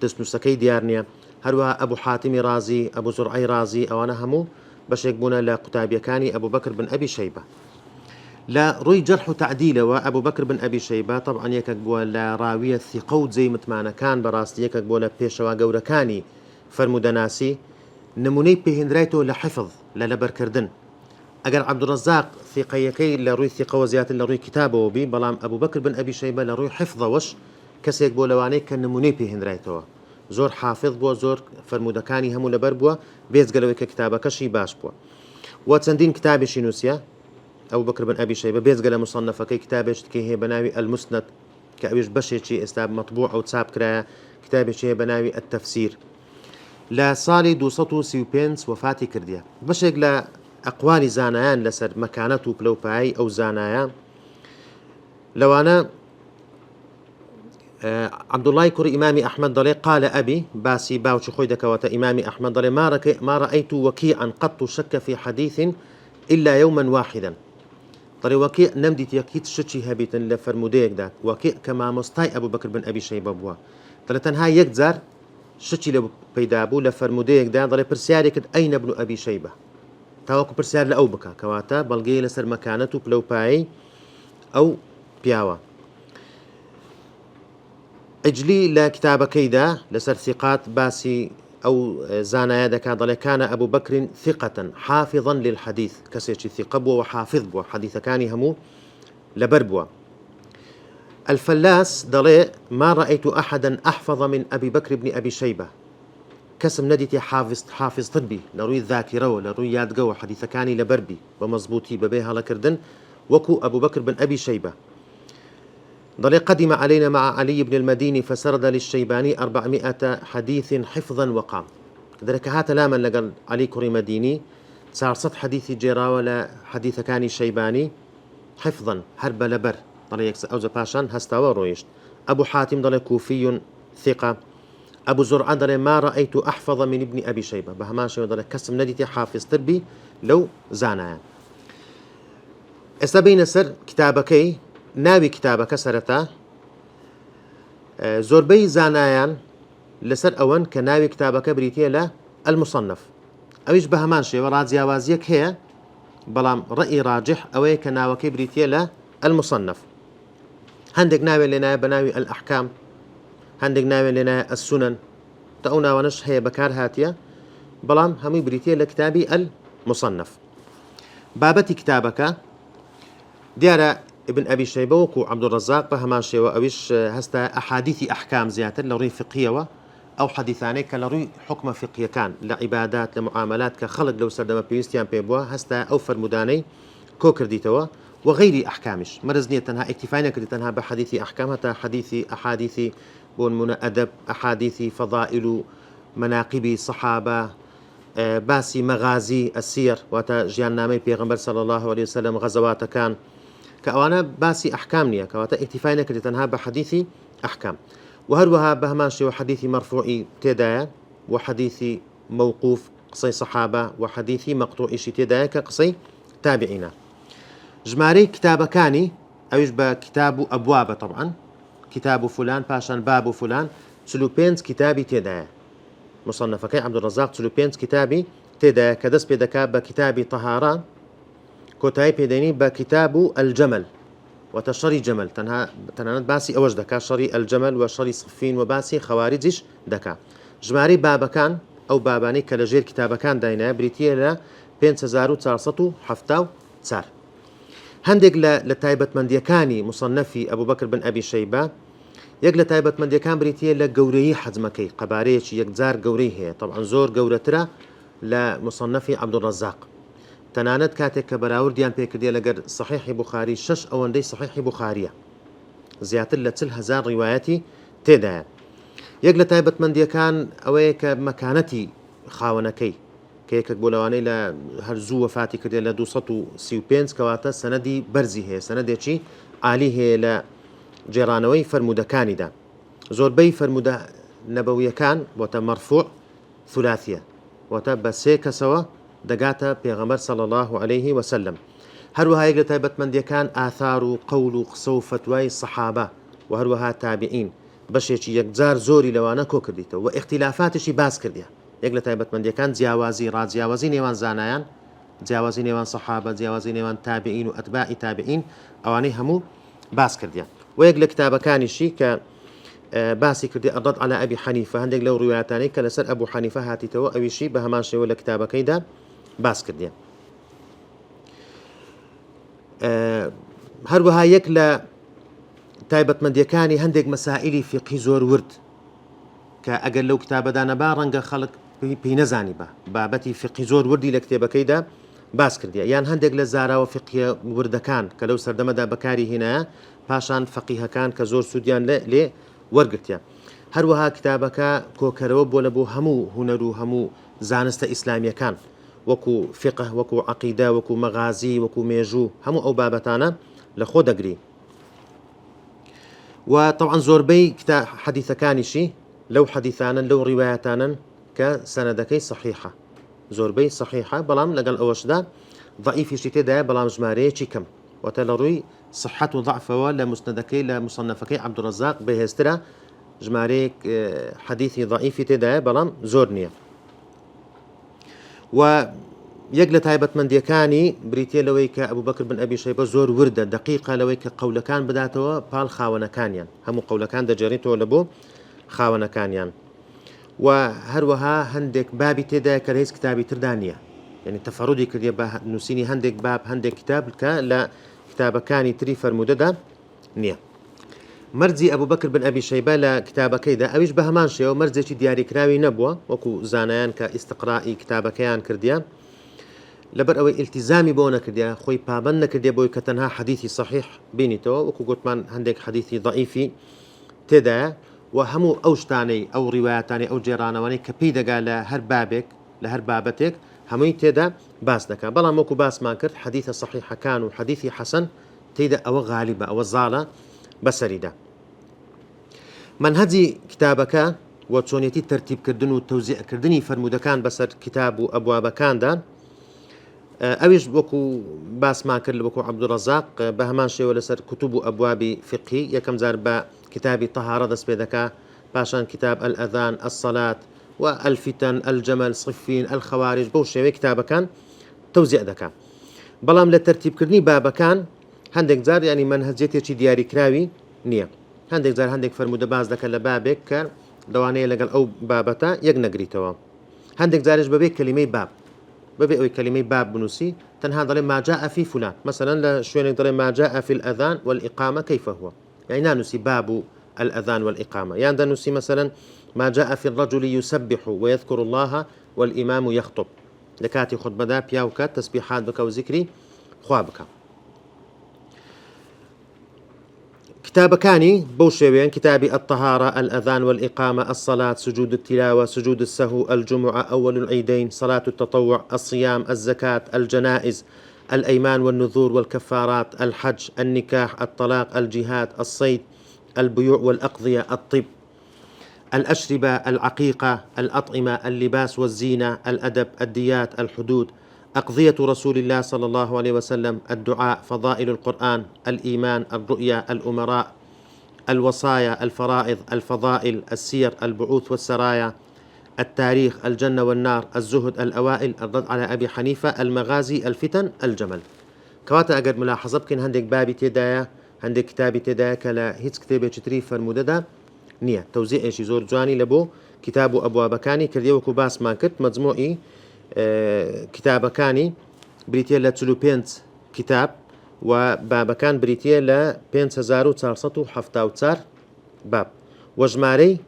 تسنسكي ديارنيا هروها أبو حاتم رازي أبو زرعي رازي أو أنا همو باش يكبونا لقتابية كاني أبو بكر بن أبي شيبة لا روي جرح تعديله وأبو بكر بن أبي شيبة طبعا يكبوا لا راوية ثقود زي متمانا كان براستي يكبوا لا بيشوا قورة كاني فرمودناسي نموني بهندريتو لحفظ لبركردن أجر عبد الرزاق ثقيكي لروي ثقة وزيات لروي كتابه بي بلام أبو بكر بن أبي شيبة لروي حفظه وش كسيك بولواني كان نموني بهندريتو زور حافظ بو زور فرمودكاني همو لبر بو بيز قالوا كتابه كشي باش بو وتندين كتابي شنوسيا أبو بكر بن أبي شيبة بيز قال مصنفة كي كتابش كي هي بناوي المسند كأبيش بشي شي استاب مطبوع أو تساب كرا كتابش هي بناوي التفسير لا صالي دو سطو سيوبينس وفاتي كرديا بشيك لا أقوال زانيان لسر مكانته بلو باي أو زانايا لو أنا عبد الله كري إمامي أحمد ضلي قال أبي باسي باوش خويدك وتا إمامي أحمد ضلي ما رأيت وكيعا قط شك في حديث إلا يوما واحدا ضلي وكيع نمدي يكيت شتشي هبيتا لفرموديك داك وكيع كما مستاي أبو بكر بن أبي شيبة بوا ضلي تنها يكزر شتشي لبو بيدابو لفرموديك دا ضلي برسياري أين ابن أبي شيبة تاوكو برسيار لأو بكا كواتا بلغي لسر مكانته بلو باي أو بياوا اجلي لا كتاب كيدا لسر ثقات باسي أو زانا يدك ضل كان أبو بكر ثقة حافظا للحديث كسيتش ثقة وحافظ بو حديث كان همو لبربوا الفلاس ضل ما رأيت أحدا أحفظ من أبي بكر بن أبي شيبة كسم نديتي حافظ طبي لروي الذاكرة ولروي يادقو حديث كان لبربي ومزبوطي ببيها لكردن وكو أبو بكر بن أبي شيبة ضل قدم علينا مع علي بن المديني فسرد للشيباني 400 حديث حفظا وقام درك هات لاما لقل علي كري مديني 400 حديثي جيرا ولا حديث كاني شيباني حفظا هرب لبر طريق أوزا باشان هستاوا رويشت. أبو حاتم ضل كوفي ثقة. أبو زرعة ضل ما رأيت أحفظ من ابن أبي شيبة بهمان شيء ضل كسم نديتي حافظ تربي لو زانا استبين سر كتابكي ناوي كتابك سرتا زوربي زانایان لسر ئەوەن کە ناوی کتابەکە بریتە لە المصنف ئەویش بە هەمان شێوە ڕاجیاوازیەک هەیە بەڵام ڕەئی ڕاجح ئەوەیە کە ناوەکەی بریتە لە المصنف هەندێک ناوێت لێنایە بە ناوی الأحکام هەندێک ناوێت لێنایە السنن تا ئەو ناوانش هەیە بەکار هاتیە بەڵام هەمووی بریتە لە کتابی المصنف. بابەتی کتابەکە دیارە ابن أبي شيبة وكو عبد الرزاق بهمان شيوة أويش هستا أحاديث أحكام زيادة لروي فقهية أو حديثاني كلروي حكم فقهية كان لعبادات لمعاملات كخلق لو سردما بيستيان بيبوا هستا أوفر مداني كوكر ديتوا وغير أحكامش مرزنية تنها اكتفاينا كده تنها بحديث أحكام هتا أحاديث بون من أدب أحاديث فضائل مناقب صحابة باسي مغازي السير واتا جيان نامي بيغمبر صلى الله عليه وسلم غزوات كان كأوانا باسي أحكام نيا كواتا اكتفاينا كده تنها بحديث أحكام وهروها بهماشي وحديث مرفوعي تدايا وحديث موقوف قصي صحابة وحديث مقطوع شي تدايا كقصي تابعينا جماري كتابة كاني أو يشبه كتاب أبواب طبعا كتاب فلان باشان باب فلان سلوبينز كتابي تدايا مصنف كي عبد الرزاق سلوبينز كتابي تدايا كدس بيدكا بكتابي طهارة كوتاي بيديني بكتاب الجمل وتشري جمل تنها باسي أوج دكا شري الجمل وشري صفين وباسي خوارجش دكا جماري بابكان أو باباني كالجير كتابكان داينا بريتيا لا 5474 سار هندق لتايبة منديكاني مصنفي أبو بكر بن أبي شيبة يقل تايبة منديكان بريتيا لقوري حزمكي قباريش يقزار قوريه طبعا زور قورترا لمصنفي عبد الرزاق تنانت كاتك كبراورديان بيكرديا لقر صحيح بخاري شش أو اندي صحيح بخارية زيادة لتل هزار رواياتي تيدا يقل تايبة منديا كان أويك مكانتي خاونكي كيك بولواني لهرزو وفاتي كرديا لدوسطو سيوبينز كواتا سندي برزي هي سندي چي عالي هي لجيرانوي فرمودة كاندا زور بي فرمودة نبوية كان وتا مرفوع ثلاثية وتا بسيكا سوا دقاتا بيغمبر صلى الله عليه وسلم هروها يقل تايبة منديا كان آثار وقول وقصو فتوى الصحابة وهروها تابعين بشيشي يقزار زوري لوانا كو كرديتو واختلافاتشي باس كرديا يقل تايبة منديا كان جياوازي جياوازي نيوان زانايان جياوازي نيوان صحابة جياوازي نيوان تابعين وأتباع تابعين أواني همو باس كرديا ويقل كتابة كانشي ك باسي كردي الرد على أبي حنيفة هندق لو رواياتاني كالسر أبو حنيفة هاتي تو أوي شي بهمان شي ولا كتابة كيدا باس كرديا هروها يكلا تايبة منديكاني هندق مسائلي فقهي زور ورد كأقل لو كتابة دانا بارنغ خلق بينزاني بابتي فقهي زور وردي لكتابة كيدا باس كرديا يعني هندق لزارة وفقهي ورد كان كلو سردمدا بكاري هنا باشان فقيه كان كزور سوديان لي ورقتيا هروها كتابك كوكروب ولا بو همو هنرو همو زانست إسلامية كان وكو فقه وكو عقيدة وكو مغازي وكو ميجو همو أو بابتانا لخو دقري وطبعا زوربي حديث كانشي لو حديثانا لو رواياتانا كسندكي صحيحة زوربي صحيحة بلام لقل أوش دا ضعيف شتي دا بلام جماري كم وتلروي صحة وضعف ولا مسندكي لمصنفكي عبد الرزاق بهسترا جماريك حديثي ضعيف تدا بلام زورنيا ويقل تايبة من ديكاني بريتيا لويك أبو بكر بن أبي شيبة زور وردة دقيقة لويك قول كان بداتوا بال خاونا كانيان همو قول كان دجاريتو لبو خاونا كانيان وهروها هندك بابي تدا كرهيس كتابي تردانيا يعني تفردي كريا نسيني هندك باب هندك كتاب لا كتابة كاني تري فرمودة نية مرزي أبو بكر بن أبي شيبة لكتابة كيدا أويش بهمان شيء ومرزي دياري كراوي نبوة وكو زانيان كاستقرائي كتابة كيان كرديا لبر أوي التزامي بونا كرديا خوي بابن كرديا بوي كتنها حديثي صحيح بينيتو وكو قلت من هندك حديثي ضعيفي تدا وهمو أوشتاني أو رواياتاني أو جيرانواني كبيدا قال هر بابك لهر بابتك هموي تيدا باس دكا بلا موكو باس ما كرت حديث صحيح كان وحديثي حسن تيدا أو غالبة أو الزالة بسريدا منهجي كتابك وتشونيتي ترتيب كردن وتوزيع كردني فرمودكان بسر كتاب وأبوابكان دا أويش بوكو باس ما كرل بوكو عبد الرزاق بهمان شيء ولا سر كتب أبواب فقهي يكم زار با كتاب طهارة دس بيدكا باشان كتاب الأذان الصلاة والفتن الجمل صفين الخوارج بوشي كتابه كان توزيع دكا بلام لترتيب كرني بابا كان هندك زار يعني منهجيتي دياري كراوي نية هندك زار هندك فرمودة باز دكا لبابك دوانية لقل أو بابتا يقنقريتوا هندك زارش ببيك كلمة باب ببيع أي كلمة باب بنوسي تنها ضل ما جاء في فلان مثلا شوين ضل ما جاء في الأذان والإقامة كيف هو يعني نانوسي باب الأذان والإقامة يعني نوسي مثلا ما جاء في الرجل يسبح ويذكر الله والإمام يخطب لكاتي خطبة دا بياوكا تسبيحات بك وذكري خوابك كتاب كاني بوشيوين كتاب الطهارة الأذان والإقامة الصلاة سجود التلاوة سجود السهو الجمعة أول العيدين صلاة التطوع الصيام الزكاة الجنائز الأيمان والنذور والكفارات الحج النكاح الطلاق الجهاد الصيد البيوع والأقضية الطب الأشربة العقيقة الأطعمة اللباس والزينة الأدب الديات الحدود أقضية رسول الله صلى الله عليه وسلم الدعاء فضائل القرآن الإيمان الرؤيا الأمراء الوصايا الفرائض الفضائل السير البعوث والسرايا التاريخ الجنة والنار الزهد الأوائل الرد على أبي حنيفة المغازي الفتن الجمل كواتا أقد ملاحظة بكن هندك بابي تدايا هندك كتابي تدايا كلا هيتس كتابي تشتريف المددة نية توزيع إيشي زور جواني لبو كتاب أبوابكاني كرديوكو باس ما كرت مجموعي كتابكاني بريتيا لتسلو بينت كتاب وبابكان بريتيا لبينت هزارو تسارسطو حفتاو تسار باب وجماري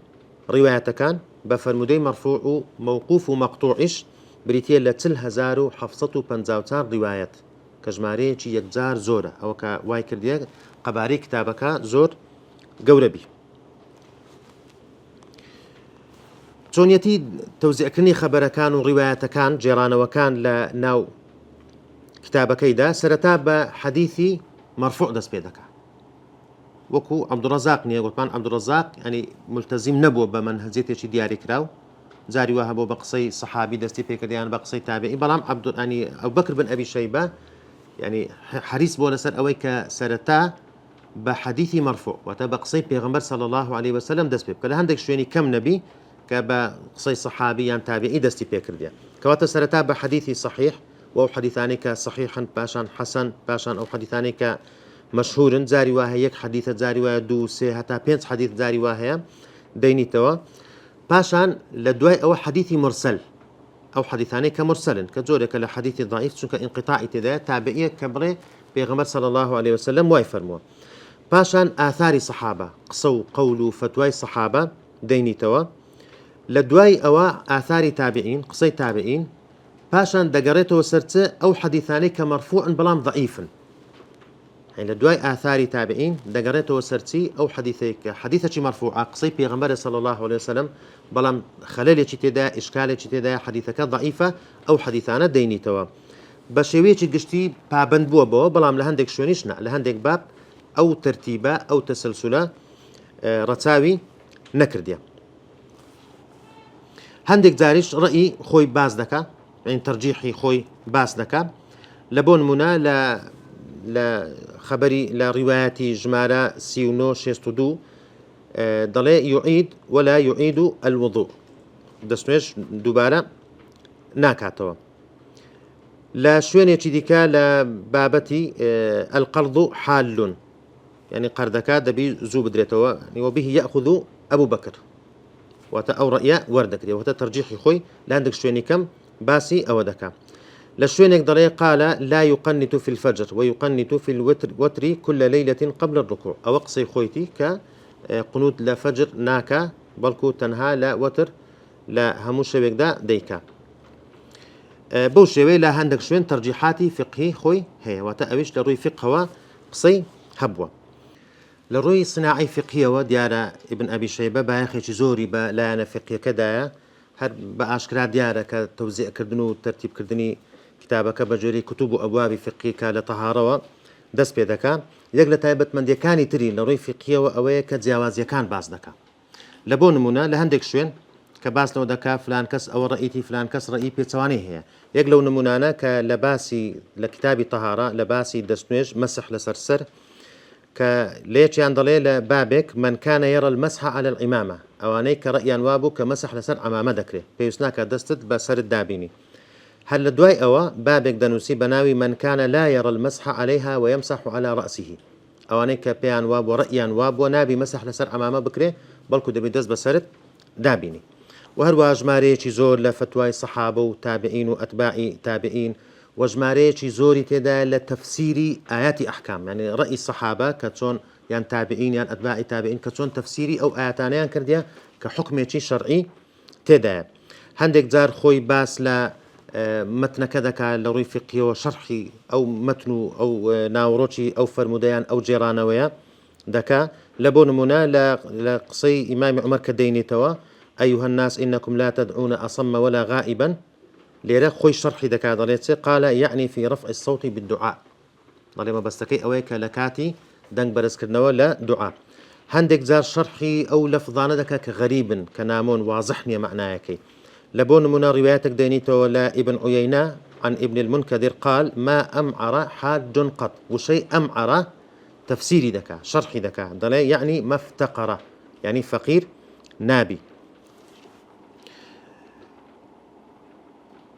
رواياتكان بفرمودي مرفوع موقوف ومقطوعش بريتيا لتسل هزارو حفصتو بنزاو تسار روايات كجماري چي يكزار زورة أو كواي كرديا قباري كتابكا زور قوربي چۆنیەتی تەوزیعکردنی خەبەرەکان و ڕیوایەتەکان جێڕانەوەکان لە ناو کتابەکەیدا سەرەتا بە حەدیثی مەرفوع دەست پێ دەکات وەکو عەبدوڕەزاق نییە گوتمان عەبدوڕەزاق ینی ملتەزیم نەبووە بە مەنهەجێتێکی دیاری کراو جاری وا هەبوو بە قسەی سەحابی دەستی پێکردیان بە قسەی تابعی بەڵام ئەبوبەکر بن ئەبی شەیبە ینی حەریص بۆ لەسەر ئەوەی کە سەرەتا بە حەدیثی مەرفوع واتە بە قسەی پێغەمبەر صلی الله عليه وسلم دەست پێ بکە لە هەندێک شوێنی کەم نەبی كبا قصي صحابي يعني تابعي دستي بيكرديا كواتا سرتا بحديثي صحيح وأو حديثانك صحيحا باشان حسن باشان أو حديثانك مشهور زاري واهيك حديث زاري واه دو سي هتا بينس حديث زاري واهيا ديني توا باشان لدواي أو حديثي مرسل أو حديثانك مرسل كجورك لحديث ضعيف شنك انقطاع تدا تابعية كبري بيغمبر صلى الله عليه وسلم وايفرموا باشان آثار صحابة قصو قولوا فتواي صحابة ديني توا لدواي أو آثار تابعين قصي تابعين باشان دقريته سرته أو حديثاني كمرفوع بلام ضعيفا يعني لدواي آثار تابعين دقريته سرتي أو حديثك مرفوعة قصي بيغمبر صلى الله عليه وسلم بلام خلال تدا إشكال تدا حديثك ضعيفة أو حديثانا ديني توا بشوية قشتي بابند بوا بلام لهندك شونيشنا لهندك باب أو ترتيبة أو تسلسلة رتاوي نكرديا هندك دارش رأي خوي باز دكا يعني ترجيحي خوي باز دكا لبون منا لا خبري لا رواياتي جمارة سيونو شيستودو ضلي يعيد ولا يعيد الوضوء دسمش دوباره ناكاتوا لا شوين يشديكا لا بابتي القرض حال يعني قردكا دبي زوب دريتوا يعني وبه يأخذ أبو بكر أو رأي وردك دي وتا ترجيحي خوي لعندك شويني كم باسي أو دكا لشوينك ضري قال لا يقنت في الفجر ويقنت في الوتر كل ليلة قبل الركوع أو قصي خويتي كقنوت لا فجر ناكا بلكو تنها لا وتر لا هموش دا ديكا بوشوي لا عندك شوين ترجيحاتي فقهي خوي هي وتا أويش لروي فقه قصي هبوة لروي صناعي فقهية وديارة ابن أبي شيبة بايخي زوري لا أنا فقهية كدا هر بأشكرا ديارة كتوزيع كردنو ترتيب كردني كتابك بجوري كتب أبواب فقهية كالطهارة دەست پێ دەکا یەک لە تایبەتمەندیەکانی تری لە ڕووی فقهیەوە ئەوەیە کە جیاوازیەکان باس دەکا لە بۆ نمونە لە هەندێک شوێن کە باس لەوە دەکا فلان کەس ئەوە ڕئیتی فلان کەس ڕئی پێچەوانەی هەیە یەک لەو نمونانە کە لە باسی لە کتابی تەهارە لە باسی دەستنوێژ مەسح لەسەر سەر کە لێچیان دەڵێ لە بابێک من كان يرى المسح على العمامة ئەوانەی کە ڕەئیان وابوو کە مەسح لەسەر عەمامە دەکرێت پێویست ناکە دەستت بەسەرت دابینی هل لدواي أوا بابك دنوسي بناوي من كان لا يرى المسح عليها ويمسح على رأسه أوانيك بيان واب ورأيان واب ونابي مسح لسر أمامه بكري بلكو دبي دز بسرت دابيني وهروا جماريشي زور لفتواي صحابة وتابعين وأتباع تابعين وجماريشي زوري تدا لتفسيري آيات أحكام يعني رأي الصحابة كتون يعني تابعين يعني أتباع تابعين كتون تفسيري أو آياتانيان كرديا كحكمي شرعي تدا هندك جار خوي باس لا متن كذا لروي فقهي وشرحي أو متن أو ناوروشي أو فرموديان أو جيرانويا دكا لبون منا لقصي إمام عمر كديني توا أيها الناس إنكم لا تدعون أصم ولا غائبا ليرا خوي شرحي دكا ضليتي قال يعني في رفع الصوت بالدعاء ضلي ما بستكي أويك لكاتي دنگ برز كرنوا لا دعاء هندك زار شرحي أو لفظان دكا كغريب كنامون واضحني معناكي لبون من رواياتك دينيتو ولا ابن عيينة عن ابن المنكدر قال ما أمعر حاج قط وشيء أمعر تفسيري دكا شرحي دكا يعني ما افتقر يعني فقير نابي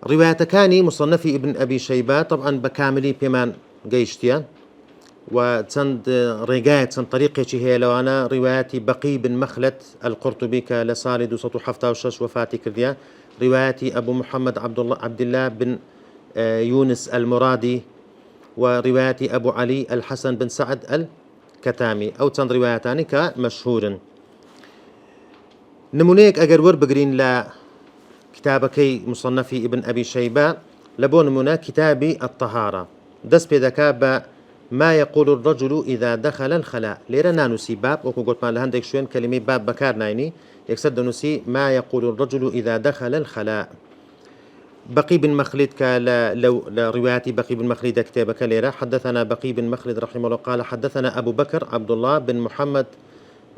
رواياتكاني مصنفي ابن أبي شيبة طبعا بكاملي بمان جيشتيا وتند رجاية تند طريقة هي لو أنا رواياتي بقي بن مخلد القرطبي كلصالد وسطو حفظة وشش وفاتي كرديا رواياتي أبو محمد عبد الله بن يونس المرادي ورواياتي أبو علي الحسن بن سعد الكتامي أو تند رواياتاني كمشهور نمونيك أجر ور بقرين لا كتابكي مصنفي ابن أبي شيبة لبون نمونا كتابي الطهارة دس بذكاء ما يقول الرجل إذا دخل الخلاء ليرا نانوسي باب وكو قلت ما لهندك شوين كلمة باب بكار نايني يكسد نسي ما يقول الرجل إذا دخل الخلاء بقي بن مخلد لو رواياتي بقي بن مخلد كتابك ليرا حدثنا بقي بن مخلد رحمه الله قال حدثنا أبو بكر عبد الله بن محمد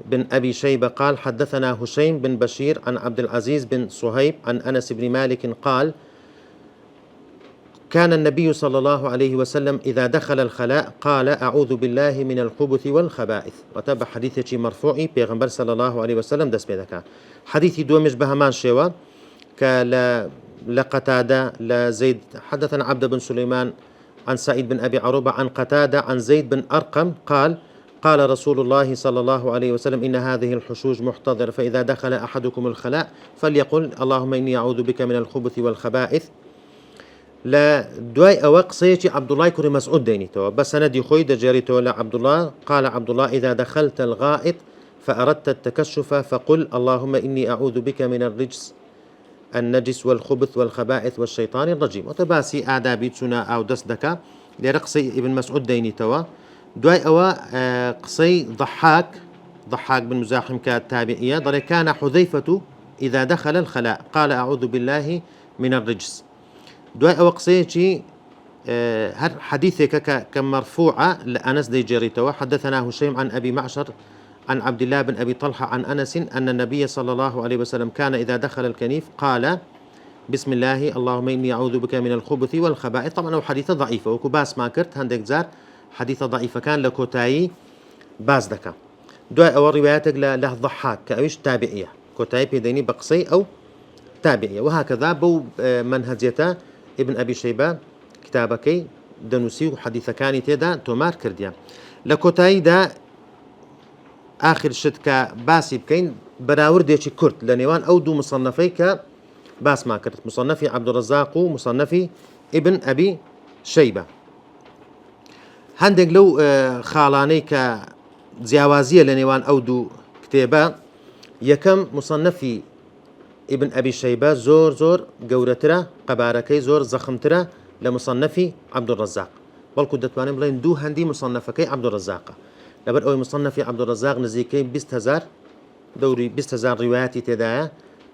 بن أبي شيبة قال حدثنا هشيم بن بشير عن عبد العزيز بن صهيب عن أنس بن مالك قال كان النبي صلى الله عليه وسلم إذا دخل الخلاء قال أعوذ بالله من الخبث والخبائث وتابع حديثي مرفوعي بيغمبر صلى الله عليه وسلم دس بيدك حديثي دومش بهمان شوا لقتادة لزيد حدثنا عبد بن سليمان عن سعيد بن أبي عروبة عن قتادة عن زيد بن أرقم قال رسول الله صلى الله عليه وسلم إن هذه الحشوش محتضر فإذا دخل أحدكم الخلاء فليقل اللهم إني أعوذ بك من الخبث والخبائث لا دواي أوق سيتي عبد الله كري مسعود دينيتو بس ندي خوي دجاريتو لا عبد الله قال عبد الله إذا دخلت الغائط فأردت التكشف فقل اللهم إني أعوذ بك من الرجس النجس والخبث والخبائث والشيطان الرجيم وتباسي أعدابي تسنا أو دسدك لرقصي ابن مسعود دينيتو دواي أوا قصي ضحاك بن مزاحم كالتابعية ضل كان حذيفة إذا دخل الخلاء قال أعوذ بالله من الرجس دواي أو قصيتي هر حديثك كمرفوعة لأنس دي جريتوا حدثنا هشيم عن أبي معشر عن عبد الله بن أبي طلحة عن أنس أن النبي صلى الله عليه وسلم كان إذا دخل الكنيف قال بسم الله اللهم إني أعوذ بك من الخبث والخبائث طبعا هو حديث ضعيفة وكباس ما كرت هندك زار حديث ضعيفة كان لكوتاي باز دكا دواي أو رواياتك له ضحاك كأويش تابعية كوتاي بيديني بقصي أو تابعية وهكذا بو منهجيته ابن أبي شيبة كتابكي دنوسي وحديث كاني تيدا تومار كرديا لكوتاي دا آخر شتك باسي بكين براور ديشي كرت لنيوان أو دو مصنفي باس ما كرت مصنفي عبد الرزاق ومصنفي ابن أبي شيبة هندق لو خالاني كزياوازية لنيوان أو دو كتابة يكم مصنفي ابن أبي شيبة زور قورترا قباركي زور زخمترا لمصنفي عبد الرزاق بل كنت دتواني بلين دو هندي مصنفكي عبد الرزاق لەبەر ئەوەی مصنفی عەبدوڕەزاق نزیکەی 20,000 دەوری 20,000 ڕیواەتی تێدایە،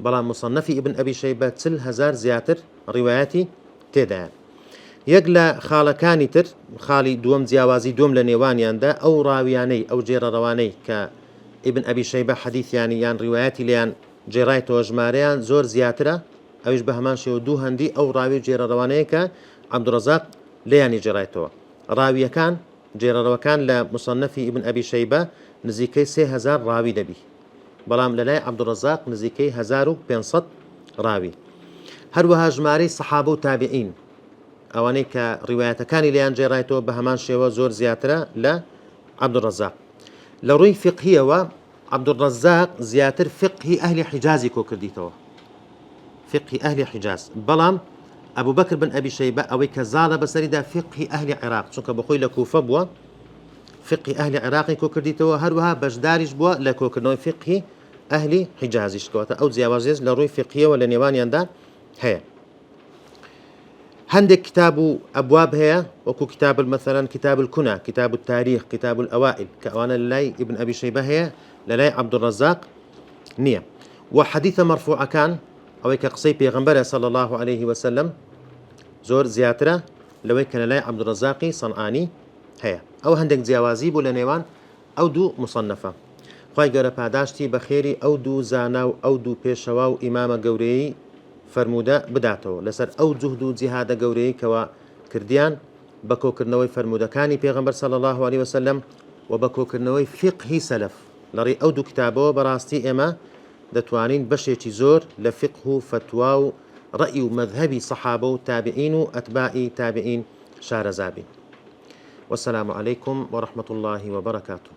بەڵام مصنفی ئیبن ئەبی شەیبە 40,000 زیاتر ڕیواەتی تێدایە. یەک لە خاڵەکانی تر خاڵی دووەم جیاوازی دووەم لە نێوانیاندا ئەو ڕاویانەی ئەو جێرەڕەوانەی کە ئیبن ئەبی شەیبە حەدیثیانی یان ڕیواەتی لێیان جێڕایەتەوە ژمارەیان زۆر زیاترە، ئەویش بە هەمان شێوە دوو هەندی ئەو ڕاوی جێرەڕەوانەیە کە عەبدوڕەزاق لێیانی جێڕایەتەوە. ڕاویەکان جێرەڕەوەکان لە مصنفی ئیبن ئەبی شەیبە نزیکەی 3000 ڕاوی دەبی، بەڵام لە لای عەبدوڕەزاق نزیکەی 1500 ڕاوی. هەروەها ژمارەی سەحابە و تابعین ئەوانەی کە ڕیواەتەکانی لێیان جێڕایەتەوە بە هەمان شێوە زۆر زیاترە لە عەبدوڕەزاق. لە ڕووی فقهیەوە عەبدوڕەزاق زیاتر فقهی ئەهلی حیجازی کۆ کردیتەوە، فقهی ئەهلی حیجاز، بەڵام ئەبوو بەکر بن ئەبی شەیبە ئەوەی کە زاڵە بەسەریدا فقهی ئەهلی عێراق، چونکە بەخۆی لە کوفە بووە، فقهی ئەهلی عێراقی کۆ کردیتەوە، هەروەها بەشداریش بووە لە کۆکردنەوەی فقهی ئەهلی حیجازیش کەواتە ئەو جیاوازیش لە ڕووی فقهیەوە لە نێوانیاندا هەیە. هەندێک کتاب و ئەبواب هەیە وەکو کتاب مثلا کتاب الكنى، کتاب التاريخ، کتاب الأوائل کە ئەوانە لە لای ئیبن ئەبی شەیبە هەیە، لە لای عەبدوڕەزاق نییە. و حەدیثە مەرفوعەکان ئەوەی کە قسەی پێغەمبەرە صلی الله عليه وسلم زۆر زیاترە لەوەی کە لە لای عەبدوڕەزاقی سەنعانی هەیە. ئەو هەندێک جیاوازی بوو لە نێوان ئەو دوو مصنفە. خوای گەورە پاداشتی بە خێری ئەو دوو زانا و ئەو دوو پێشەوا و ئیمامە گەورەی فەرموودە بداتەوە لەسەر ئەو جوهد و جیهادە گەورەی کەوا کردیان بە کۆکردنەوەی فەرموودەکانی پێغەمبەر صلی الله عليه وسلم و بە کۆکردنەوەی فقهی سەلەف. لەڕێی ئەو دوو کتابەوە بەڕاستی ئێمە دەتوانین بەشێکی زۆر لە فقه و فتوا و ڕەئی و مەذهبی سەحابە و تابعین و ئەتباعی تابعین شارەزابین. والسلام عليكم ورحمة الله وبركاته.